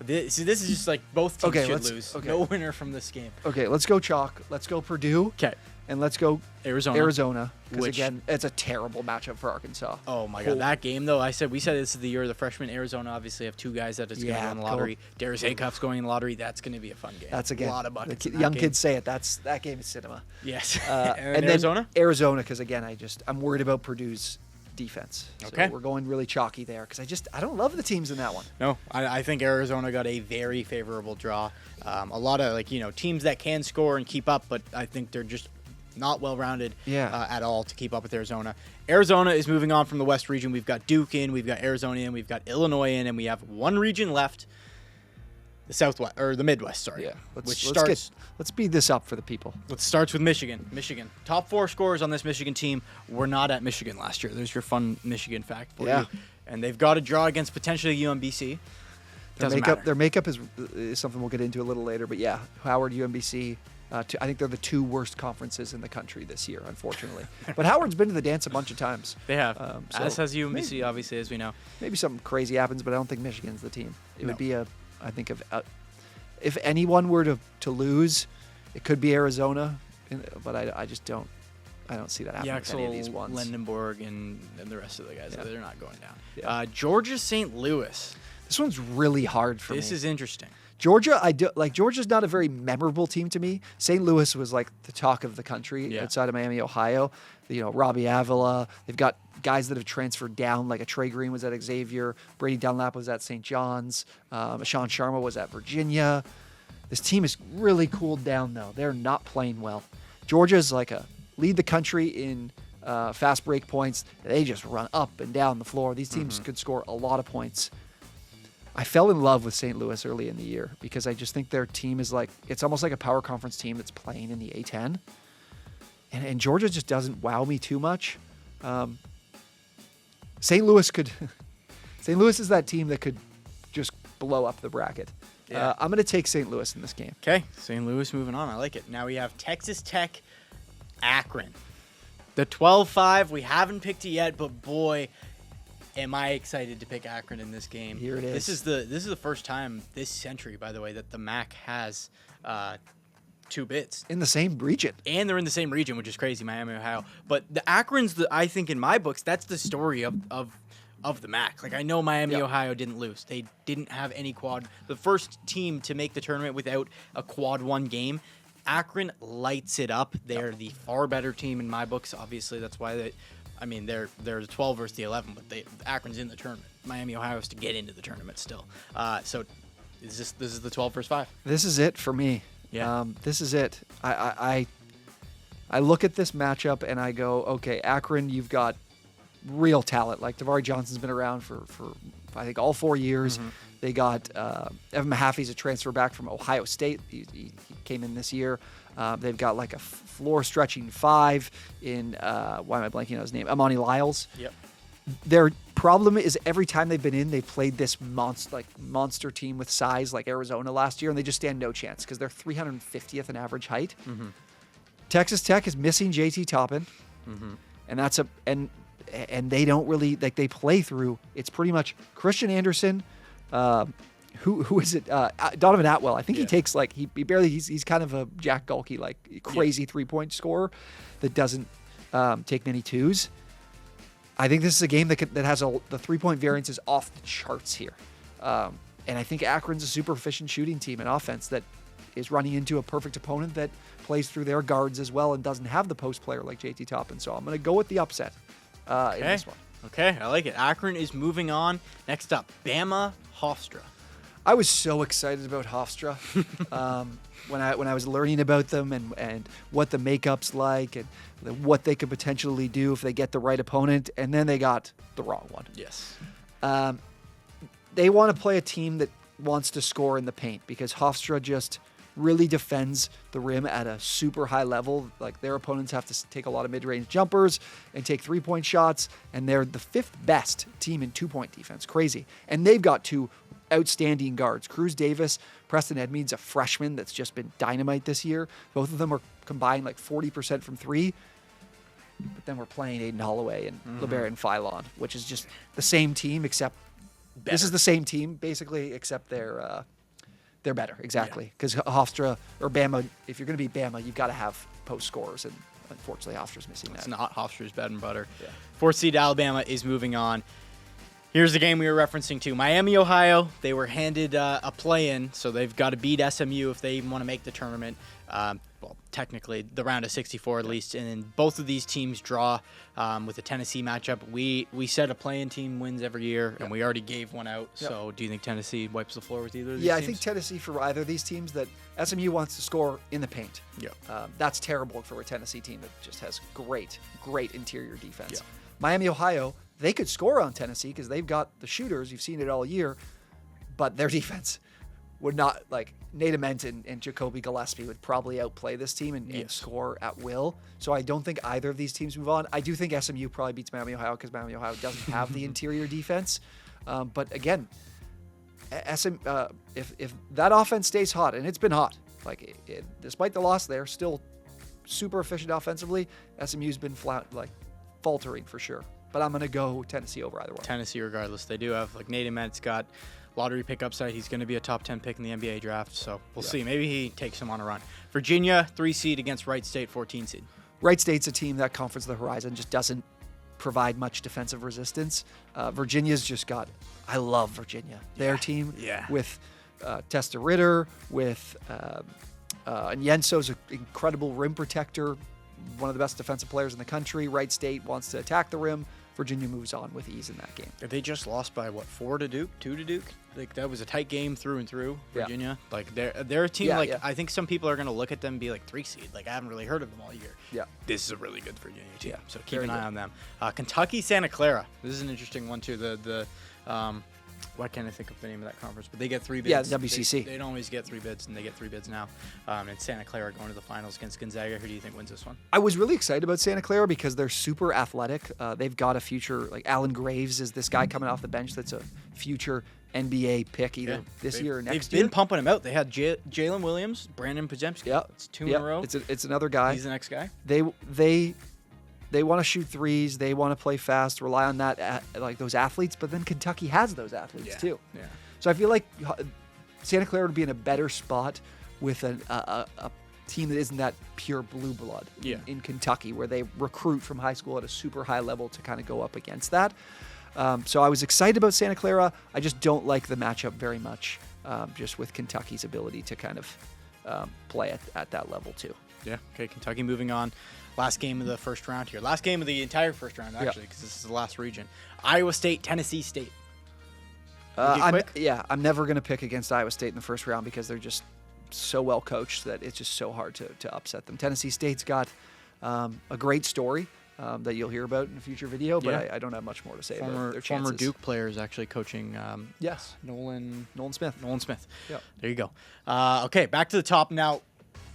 [SPEAKER 1] This is just like both teams should lose.
[SPEAKER 2] Okay.
[SPEAKER 1] No winner from this game.
[SPEAKER 2] Okay, let's go chalk. Let's go Purdue.
[SPEAKER 1] Okay.
[SPEAKER 2] And let's go
[SPEAKER 1] Arizona.
[SPEAKER 2] Because, again, it's a terrible matchup for Arkansas.
[SPEAKER 1] Oh, my God. That game, though, we said this is the year of the freshmen. Arizona obviously have two guys that is going to go in the lottery. Darius Acuff's going in the lottery. That's going to be a fun game.
[SPEAKER 2] That's, again,
[SPEAKER 1] a lot of buckets.
[SPEAKER 2] Young kids say it. That game is cinema.
[SPEAKER 1] Yes.
[SPEAKER 2] And
[SPEAKER 1] Arizona?
[SPEAKER 2] Then Arizona, because, again, I'm worried about Purdue's defense.
[SPEAKER 1] Okay.
[SPEAKER 2] So we're going really chalky there because I don't love the teams in that one.
[SPEAKER 1] No, I think Arizona got a very favorable draw. A lot of teams that can score and keep up, but I think they're just not well-rounded at all to keep up with Arizona. Arizona is moving on from the West region. We've got Duke in, we've got Arizona in, we've got Illinois in, and we have one region left, the Southwest or the Midwest. Sorry.
[SPEAKER 2] Yeah. Let's speed this up for the people.
[SPEAKER 1] Let's start with Michigan. Top 4 scorers on this Michigan team were not at Michigan last year. There's your fun Michigan fact for you. And they've got a draw against potentially UMBC.
[SPEAKER 2] Their makeup is something we'll get into a little later, but yeah, Howard, UMBC. I think they're the 2 worst conferences in the country this year, unfortunately. But Howard's been to the dance a bunch of times.
[SPEAKER 1] They have. As has UMBC, obviously, as we know.
[SPEAKER 2] Maybe something crazy happens, but I don't think Michigan's the team. It would be if anyone were to lose, it could be Arizona, but I just don't. I don't see that happening with any of these ones.
[SPEAKER 1] Lindenborg, and the rest of the guys. They're not going down.
[SPEAKER 2] Yeah.
[SPEAKER 1] Georgia St. Louis.
[SPEAKER 2] This one's really hard for me.
[SPEAKER 1] This is interesting.
[SPEAKER 2] Georgia's not a very memorable team to me. St. Louis was like the talk of the country outside of Miami, Ohio. Robbie Avila. They've got guys that have transferred down, like a Trey Green was at Xavier. Brady Dunlap was at St. John's. Ashawn Sharma was at Virginia. This team has really cooled down, though. They're not playing well. Georgia's like lead the country in fast break points. They just run up and down the floor. These teams could score a lot of points. I fell in love with St. Louis early in the year because I just think their team is it's almost like a power conference team that's playing in the A10. And Georgia just doesn't wow me too much. St. Louis is that team that could just blow up the bracket.
[SPEAKER 1] Yeah.
[SPEAKER 2] I'm going to take St. Louis in this game.
[SPEAKER 1] Okay, St. Louis moving on. I like it. Now we have Texas Tech, Akron. The 12-5, we haven't picked it yet, but boy, am I excited to pick Akron in this game.
[SPEAKER 2] Here it is.
[SPEAKER 1] This is the first time this century, by the way, that the MAC has 2 bids.
[SPEAKER 2] In the same region.
[SPEAKER 1] And they're in the same region, which is crazy, Miami, Ohio. But the Akron's, I think in my books, that's the story of the MAC. Like, I know Miami, Ohio didn't lose. They didn't have any quad. The first team to make the tournament without a quad 1 game. Akron lights it up. They're the far better team in my books. Obviously, that's why they're the 12 versus the 11, but Akron's in the tournament. Miami, Ohio has to get into the tournament still. So this is the 12 versus 5.
[SPEAKER 2] This is it for me.
[SPEAKER 1] Yeah.
[SPEAKER 2] This is it. I look at this matchup and I go, okay, Akron, you've got real talent. Like, Davari Johnson's been around for I think all 4 years. They got Evan Mahaffey's a transfer back from Ohio State. He came in this year. They've got like a floor-stretching 5 in, why am I blanking on his name? Amani Lyles.
[SPEAKER 1] Yep.
[SPEAKER 2] Their problem is every time they've been in, they've played this monster team with size like Arizona last year, and they just stand no chance because they're 350th in average height. Texas Tech is missing JT Toppin, and that's and they don't really they play through. It's pretty much Christian Anderson. Who is it? Donovan Atwell. I think he takes he barely. He's kind of a Jack Galkey crazy 3-point scorer that doesn't take many twos. I think this is a game that has the 3-point variance is off the charts here, and I think Akron's a super efficient shooting team and offense that is running into a perfect opponent that plays through their guards as well and doesn't have the post player like JT Toppin. So I'm going to go with the upset in this one.
[SPEAKER 1] Okay, I like it. Akron is moving on. Next up, Bama Hofstra.
[SPEAKER 2] I was so excited about Hofstra when I was learning about them and what the makeup's like and what they could potentially do if they get the right opponent, and then they got the wrong one.
[SPEAKER 1] Yes.
[SPEAKER 2] They want to play a team that wants to score in the paint because Hofstra just really defends the rim at a super high level. Like, their opponents have to take a lot of mid-range jumpers and take three-point shots, and they're the 5th best team in two-point defense. Crazy. And they've got 2 outstanding guards. Cruz Davis, Preston Edmead's a freshman that's just been dynamite this year. Both of them are combined like 40% from 3. But then we're playing Aiden Holloway and LeBaron Philon, which is just the same team, except
[SPEAKER 1] better.
[SPEAKER 2] This is the same team, basically, except they're better. Exactly. Because Hofstra or Bama, if you're going to be Bama, you've got to have post scorers, and unfortunately Hofstra's missing that.
[SPEAKER 1] It's not Hofstra's bread and butter.
[SPEAKER 2] Yeah.
[SPEAKER 1] 4th seed Alabama is moving on. Here's the game we were referencing to. Miami, Ohio, they were handed a play-in, so they've got to beat SMU if they even want to make the tournament. Well, technically, the round of 64 at least. And then both of these teams draw with the Tennessee matchup. We said a play-in team wins every year, and we already gave one out.
[SPEAKER 2] Yep.
[SPEAKER 1] So do you think Tennessee wipes the floor with either of these
[SPEAKER 2] Yeah,
[SPEAKER 1] teams?
[SPEAKER 2] I think Tennessee for either of these teams, that SMU wants to score in the paint.
[SPEAKER 1] Yeah.
[SPEAKER 2] That's terrible for a Tennessee team that just has great interior defense.
[SPEAKER 1] Yeah.
[SPEAKER 2] Miami, Ohio, they could score on Tennessee because they've got the shooters. You've seen it all year. But their defense would not, like, Nate Ament and Jacoby Gillespie would probably outplay this team and score at will. So I don't think either of these teams move on. I do think SMU probably beats Miami, Ohio because Miami, Ohio doesn't have the interior defense. But again, if that offense stays hot, and it's been hot, like despite the loss, they're still super efficient offensively. SMU's been faltering for sure. But I'm going to go Tennessee over either one.
[SPEAKER 1] Tennessee, regardless. They do have, like, Nate Ament's got lottery pick upside. He's going to be a top 10 pick in the NBA draft, so we'll see. Maybe he takes him on a run. Virginia, 3 seed against Wright State, 14 seed.
[SPEAKER 2] Wright State's a team that Conference of the Horizon just doesn't provide much defensive resistance. Virginia's just got, I love Virginia. Their team with Testa Ritter, with Yenso's an incredible rim protector, one of the best defensive players in the country. Wright State wants to attack the rim. Virginia moves on with ease in that game.
[SPEAKER 1] They just lost by, 4 to Duke? 2 to Duke? Like, that was a tight game through and through, Virginia.
[SPEAKER 2] Yeah.
[SPEAKER 1] Like, they're a team, I think some people are going to look at them and be like, 3 seed. Like, I haven't really heard of them all year.
[SPEAKER 2] Yeah.
[SPEAKER 1] This is a really good Virginia team.
[SPEAKER 2] Yeah.
[SPEAKER 1] So keep an eye on them. Kentucky, Santa Clara. This is an interesting one, too. Why can't I think of the name of that conference? But they get 3 bids.
[SPEAKER 2] Yeah, WCC.
[SPEAKER 1] They don't always get 3 bids, and they get 3 bids now. And Santa Clara going to the finals against Gonzaga. Who do you think wins this one?
[SPEAKER 2] I was really excited about Santa Clara because they're super athletic. They've got a future, like Alan Graves is this guy coming off the bench that's a future NBA pick either this year or next year.
[SPEAKER 1] They've been pumping him out. They had Jalen Williams, Brandon Podziemski.
[SPEAKER 2] Yeah.
[SPEAKER 1] It's 2 in a row.
[SPEAKER 2] It's another guy.
[SPEAKER 1] He's the next guy.
[SPEAKER 2] They want to shoot threes. They want to play fast, rely on that, like those athletes. But then Kentucky has those athletes too.
[SPEAKER 1] Yeah.
[SPEAKER 2] So I feel like Santa Clara would be in a better spot with a team that isn't that pure blue blood in Kentucky, where they recruit from high school at a super high level to kind of go up against that. So I was excited about Santa Clara. I just don't like the matchup very much, just with Kentucky's ability to kind of play at that level too.
[SPEAKER 1] Yeah. Okay. Kentucky moving on. Last game of the first round here. Last game of the entire first round, actually, because this is the last region. Iowa State, Tennessee State.
[SPEAKER 2] I'm never going to pick against Iowa State in the first round because they're just so well coached that it's just so hard to upset them. Tennessee State's got a great story that you'll hear about in a future video, but I don't have much more to say about their chances.
[SPEAKER 1] Former Duke player is actually coaching.
[SPEAKER 2] Yes,
[SPEAKER 1] Nolan
[SPEAKER 2] Smith.
[SPEAKER 1] Nolan Smith.
[SPEAKER 2] Yeah.
[SPEAKER 1] There you go. Okay, back to the top now.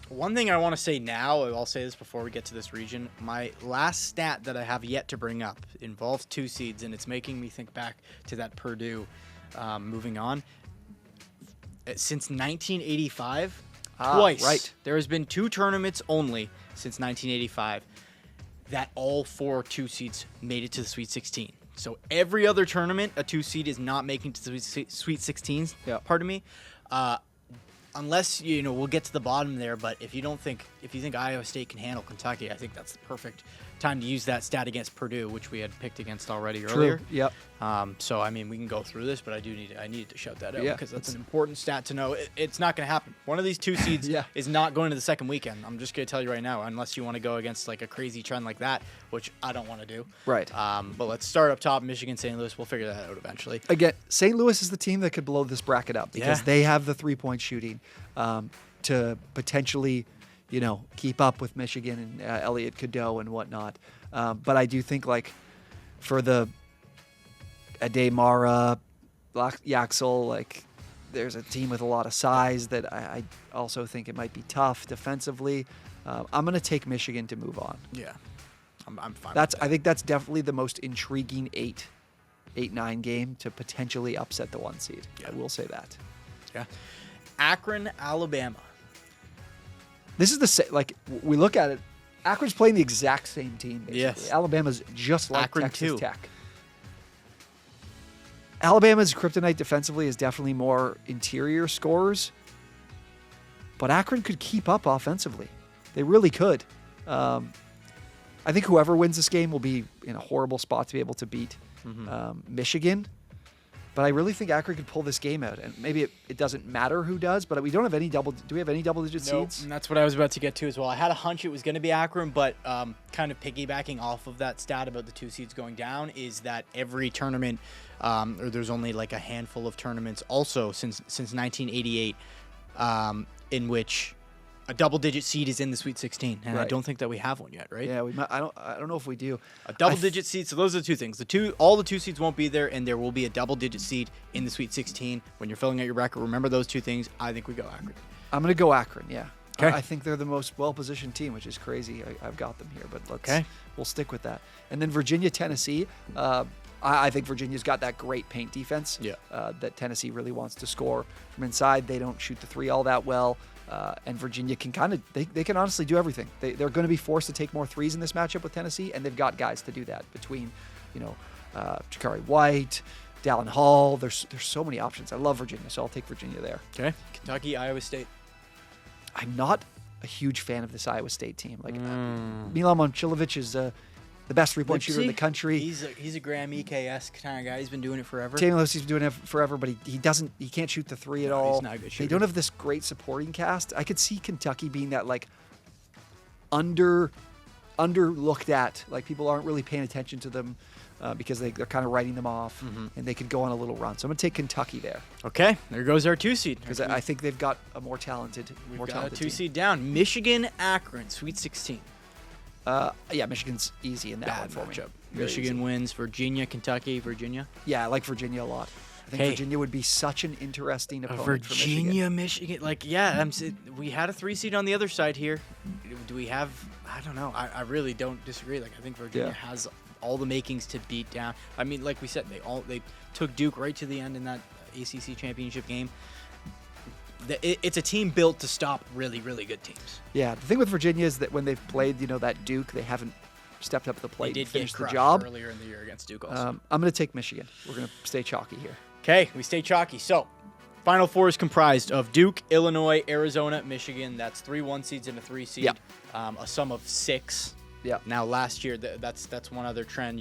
[SPEAKER 1] One thing I want to say now, I'll say this before we get to this region. My last stat that I have yet to bring up involves 2 seeds, and it's making me think back to that Purdue. Moving on. Since 1985, twice.
[SPEAKER 2] Right.
[SPEAKER 1] There has been 2 tournaments only since 1985 that all 4 2 seeds made it to the Sweet 16. So every other tournament, a 2 seed is not making it to the Sweet 16s.
[SPEAKER 2] Yeah.
[SPEAKER 1] Pardon me. unless we'll get to the bottom there, but if you think Iowa State can handle Kentucky, I think that's the perfect time to use that stat against Purdue, which we had picked against already earlier.
[SPEAKER 2] Yep.
[SPEAKER 1] So I mean, we can go through this, but I needed to shout that out
[SPEAKER 2] Yeah,
[SPEAKER 1] because that's an important stat to know. It's not going to happen. One of these 2 seeds is not going to the second weekend. I'm just going to tell you right now, unless you want to go against like a crazy trend like that, which I don't want to do.
[SPEAKER 2] Right.
[SPEAKER 1] But let's start up top. Michigan, St. Louis. We'll figure that out eventually.
[SPEAKER 2] Again, St. Louis is the team that could blow this bracket up because they have the 3-point shooting to potentially, keep up with Michigan and Elliott Cadeau and whatnot. But I do think like for the Ademara, Yaxel, like there's a team with a lot of size that I also think it might be tough defensively. I'm going to take Michigan to move on.
[SPEAKER 1] Yeah, I'm fine.
[SPEAKER 2] I think that's definitely the most intriguing 8-9 game to potentially upset the 1 seed.
[SPEAKER 1] Yeah.
[SPEAKER 2] I will say that.
[SPEAKER 1] Yeah. Akron, Alabama.
[SPEAKER 2] This is the same. Like we look at it, Akron's playing the exact same team. Basically.
[SPEAKER 1] Yes.
[SPEAKER 2] Alabama's just like
[SPEAKER 1] Akron
[SPEAKER 2] Texas
[SPEAKER 1] too.
[SPEAKER 2] Tech. Alabama's kryptonite defensively is definitely more interior scorers, but Akron could keep up offensively. They really could. I think whoever wins this game will be in a horrible spot to be able to beat Michigan. But I really think Akron could pull this game out, and maybe it doesn't matter who does. But we don't have any do we have any double-digit seeds?
[SPEAKER 1] And that's what I was about to get to as well. I had a hunch it was going to be Akron, but kind of piggybacking off of that stat about the 2 seeds going down is that every tournament, or there's only like a handful of tournaments also since 1988, in which a double-digit seed is in the Sweet 16, and I don't think that we have one yet, right?
[SPEAKER 2] Yeah, I don't know if we do.
[SPEAKER 1] A double-digit seed. So those are the 2 things. All the 2 seeds won't be there, and there will be a double-digit seed in the Sweet 16. When you're filling out your bracket, remember those 2 things. I think we go Akron.
[SPEAKER 2] I'm going to go Akron. Yeah.
[SPEAKER 1] Okay.
[SPEAKER 2] I think they're the most well-positioned team, which is crazy. I've got them here, but we'll stick with that. And then Virginia, Tennessee. I think Virginia's got that great paint defense that Tennessee really wants to score from inside. They don't shoot the 3 all that well. And Virginia can they can honestly do everything. They're going to be forced to take more 3s in this matchup with Tennessee, and they've got guys to do that between, Jakari White, Dallin Hall. There's so many options. I love Virginia, so I'll take Virginia there.
[SPEAKER 1] Okay. Kentucky, Iowa State.
[SPEAKER 2] I'm not a huge fan of this Iowa State team. Like Milan Momcilovic is the best 3-point shooter in the country.
[SPEAKER 1] He's a Graham EKS kind of guy. He's been doing it forever.
[SPEAKER 2] Taylor Lucy's been doing it forever, but he can't shoot the 3 at all.
[SPEAKER 1] He's not a good shooter.
[SPEAKER 2] They don't have this great supporting cast. I could see Kentucky being that like underlooked at. Like people aren't really paying attention to them because they're kind of writing them off, and they could go on a little run. So I'm gonna take Kentucky there.
[SPEAKER 1] Okay, there goes our 2 seed.
[SPEAKER 2] Because I think they've got a more talented,
[SPEAKER 1] We've got a 2
[SPEAKER 2] team.
[SPEAKER 1] seed down. Michigan, Akron, Sweet 16.
[SPEAKER 2] Michigan's easy in that
[SPEAKER 1] Bad
[SPEAKER 2] one for
[SPEAKER 1] matchup.
[SPEAKER 2] me. Really
[SPEAKER 1] Michigan
[SPEAKER 2] easy.
[SPEAKER 1] wins. Virginia, Kentucky, Virginia.
[SPEAKER 2] Yeah, I like Virginia a lot. I think Virginia would be such an interesting opponent for Michigan.
[SPEAKER 1] Virginia, Michigan. We had a 3 seed on the other side here. Do we have? I don't know. I really don't disagree. Like I think Virginia has all the makings to beat down. I mean, like we said, they took Duke right to the end in that ACC championship game. It's a team built to stop really, really good teams.
[SPEAKER 2] Yeah, the thing with Virginia is that when they've played, that Duke, they haven't stepped up to the plate
[SPEAKER 1] They
[SPEAKER 2] and
[SPEAKER 1] did
[SPEAKER 2] finished
[SPEAKER 1] get
[SPEAKER 2] the
[SPEAKER 1] crushed
[SPEAKER 2] job.
[SPEAKER 1] earlier in the year against Duke also.
[SPEAKER 2] I'm going to take Michigan. We're going to stay chalky here.
[SPEAKER 1] Okay, we stay chalky. So, Final Four is comprised of Duke, Illinois, Arizona, Michigan. That's 3 1 seeds and a 3 seed.
[SPEAKER 2] Yep.
[SPEAKER 1] A sum of 6.
[SPEAKER 2] Yeah.
[SPEAKER 1] Now, last year, that's one other trend.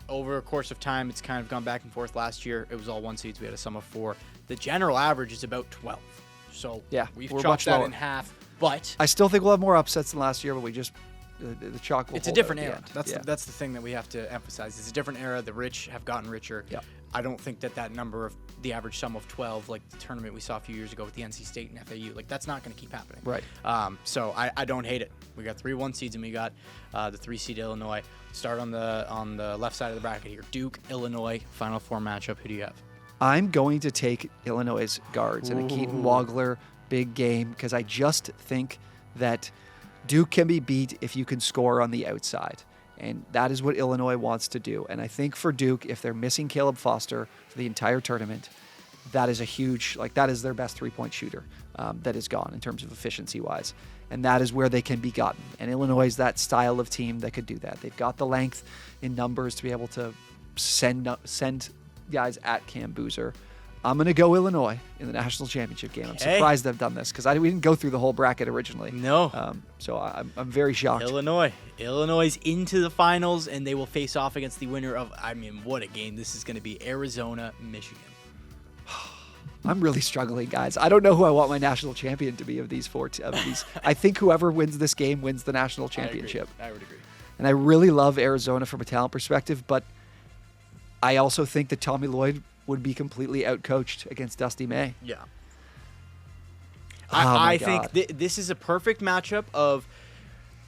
[SPEAKER 1] Over a course of time, it's kind of gone back and forth. Last year, it was all 1 seeds. We had a sum of 4. The general average is about 12. So we've
[SPEAKER 2] we're
[SPEAKER 1] chopped
[SPEAKER 2] much
[SPEAKER 1] that
[SPEAKER 2] lower.
[SPEAKER 1] in half. But
[SPEAKER 2] I still think we'll have more upsets than last year, but we just the chalk will
[SPEAKER 1] it's a
[SPEAKER 2] hold
[SPEAKER 1] different
[SPEAKER 2] out
[SPEAKER 1] era.
[SPEAKER 2] at the end.
[SPEAKER 1] That's the thing that we have to emphasize. It's a different era. The rich have gotten richer.
[SPEAKER 2] Yeah.
[SPEAKER 1] I don't think that number of the average sum of 12, like the tournament we saw a few years ago with the NC State and FAU, like that's not going to keep happening.
[SPEAKER 2] Right.
[SPEAKER 1] So I don't hate it. We got 3 1 seeds and we got the 3 seed Illinois. Start on the left side of the bracket here. Duke, Illinois, Final Four matchup. Who do you have?
[SPEAKER 2] I'm going to take Illinois' guards and a Keaton Wagler big game because I just think that Duke can be beat if you can score on the outside. And that is what Illinois wants to do. And I think for Duke, if they're missing Caleb Foster for the entire tournament, that is a huge, that is their best 3-point shooter that is gone in terms of efficiency-wise. And that is where they can be gotten. And Illinois is that style of team that could do that. They've got the length in numbers to be able to send guys at Cam Boozer. I'm going to go Illinois in the national championship game. I'm surprised they've done this because we didn't go through the whole bracket originally.
[SPEAKER 1] No.
[SPEAKER 2] So I'm very shocked.
[SPEAKER 1] Illinois is into the finals, and they will face off against the winner of, what a game this is going to be, Arizona, Michigan.
[SPEAKER 2] I'm really struggling, guys. I don't know who I want my national champion to be of these four. I think whoever wins this game wins the national championship.
[SPEAKER 1] I would agree.
[SPEAKER 2] And I really love Arizona from a talent perspective, but I also think that Tommy Lloyd would be completely outcoached against Dusty May.
[SPEAKER 1] Yeah.
[SPEAKER 2] Oh
[SPEAKER 1] I think this is a perfect matchup of,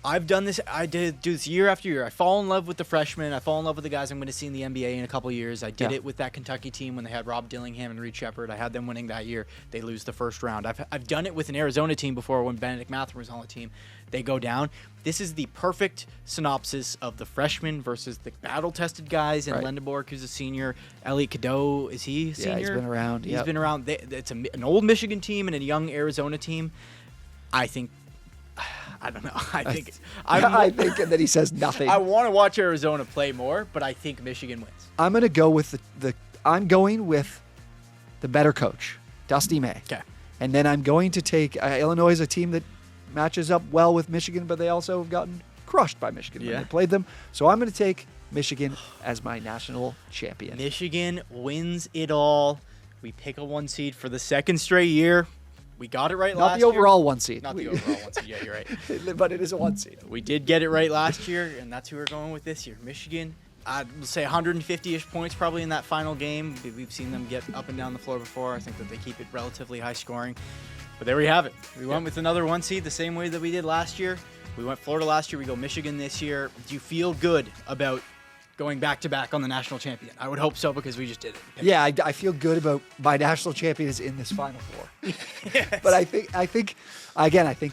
[SPEAKER 1] I've done this, do this year after year. I fall in love with the freshmen. I fall in love with the guys I'm going to see in the NBA in a couple of years. I did it with that Kentucky team when they had Rob Dillingham and Reed Shepherd. I had them winning that year. They lose the first round. I've done it with an Arizona team before when Benedict Mather was on the team. They go down. This is the perfect synopsis of the freshmen versus the battle-tested guys. And Lendeborg, who's a senior. Elliot Cadeau, is he a senior?
[SPEAKER 2] Yeah, he's been around.
[SPEAKER 1] He's been around. It's an old Michigan team and a young Arizona team. I think... I don't know. I think
[SPEAKER 2] and then he says nothing.
[SPEAKER 1] I want to watch Arizona play more, but I think Michigan wins.
[SPEAKER 2] I'm going to go with I'm going with the better coach, Dusty May.
[SPEAKER 1] Okay.
[SPEAKER 2] And then I'm going to take Illinois is a team that matches up well with Michigan, but they also have gotten crushed by Michigan when they played them. So I'm going to take Michigan as my national champion.
[SPEAKER 1] Michigan wins it all. We pick a 1 seed for the second straight year. We got it right last year.
[SPEAKER 2] Not the overall 1 seed.
[SPEAKER 1] Not the overall 1 seed. Yeah, you're right.
[SPEAKER 2] But it is a 1 seed.
[SPEAKER 1] We did get it right last year, and that's who we're going with this year. Michigan, I'd say 150-ish points probably in that final game. We've seen them get up and down the floor before. I think that they keep it relatively high scoring. But there we have it. We went with another 1 seed the same way that we did last year. We went Florida last year. We go Michigan this year. Do you feel good about going back-to-back on the national champion? I would hope so because we just did it.
[SPEAKER 2] Yeah, I feel good about my national champion is in this Final Four. Yes. But I think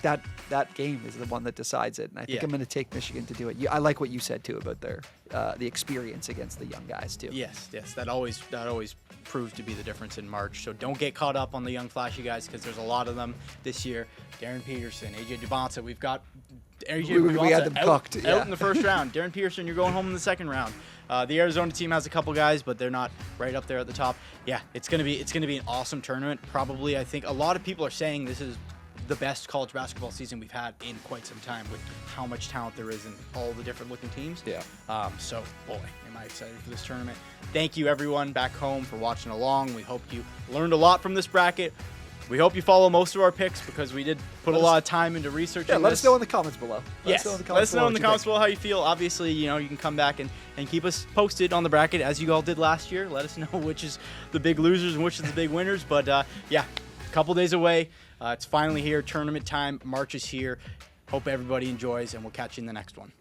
[SPEAKER 2] that game is the one that decides it, and I think I'm going to take Michigan to do it. I like what you said too about the experience against the young guys too.
[SPEAKER 1] Yes, that always proves to be the difference in March. So don't get caught up on the young flashy guys because there's a lot of them this year. Darren Peterson, AJ Dubonsa, we've got.
[SPEAKER 2] We had them cooked.
[SPEAKER 1] Out in the first round. Darren Peterson, you're going home in the second round. The Arizona team has a couple guys, but they're not right up there at the top. Yeah, it's gonna be an awesome tournament. Probably, I think a lot of people are saying this is the best college basketball season we've had in quite some time with how much talent there is in all the different looking teams.
[SPEAKER 2] Yeah.
[SPEAKER 1] So, boy, am I excited for this tournament. Thank you, everyone back home, for watching along. We hope you learned a lot from this bracket. We hope you follow most of our picks because we did put a lot of time into researching this.
[SPEAKER 2] Let us know in the comments below.
[SPEAKER 1] Let us know in the comments below how you feel. Obviously, you can come back and keep us posted on the bracket as you all did last year. Let us know which is the big losers and which is the big winners. But, a couple days away. It's finally here. Tournament time. March is here. Hope everybody enjoys, and we'll catch you in the next one.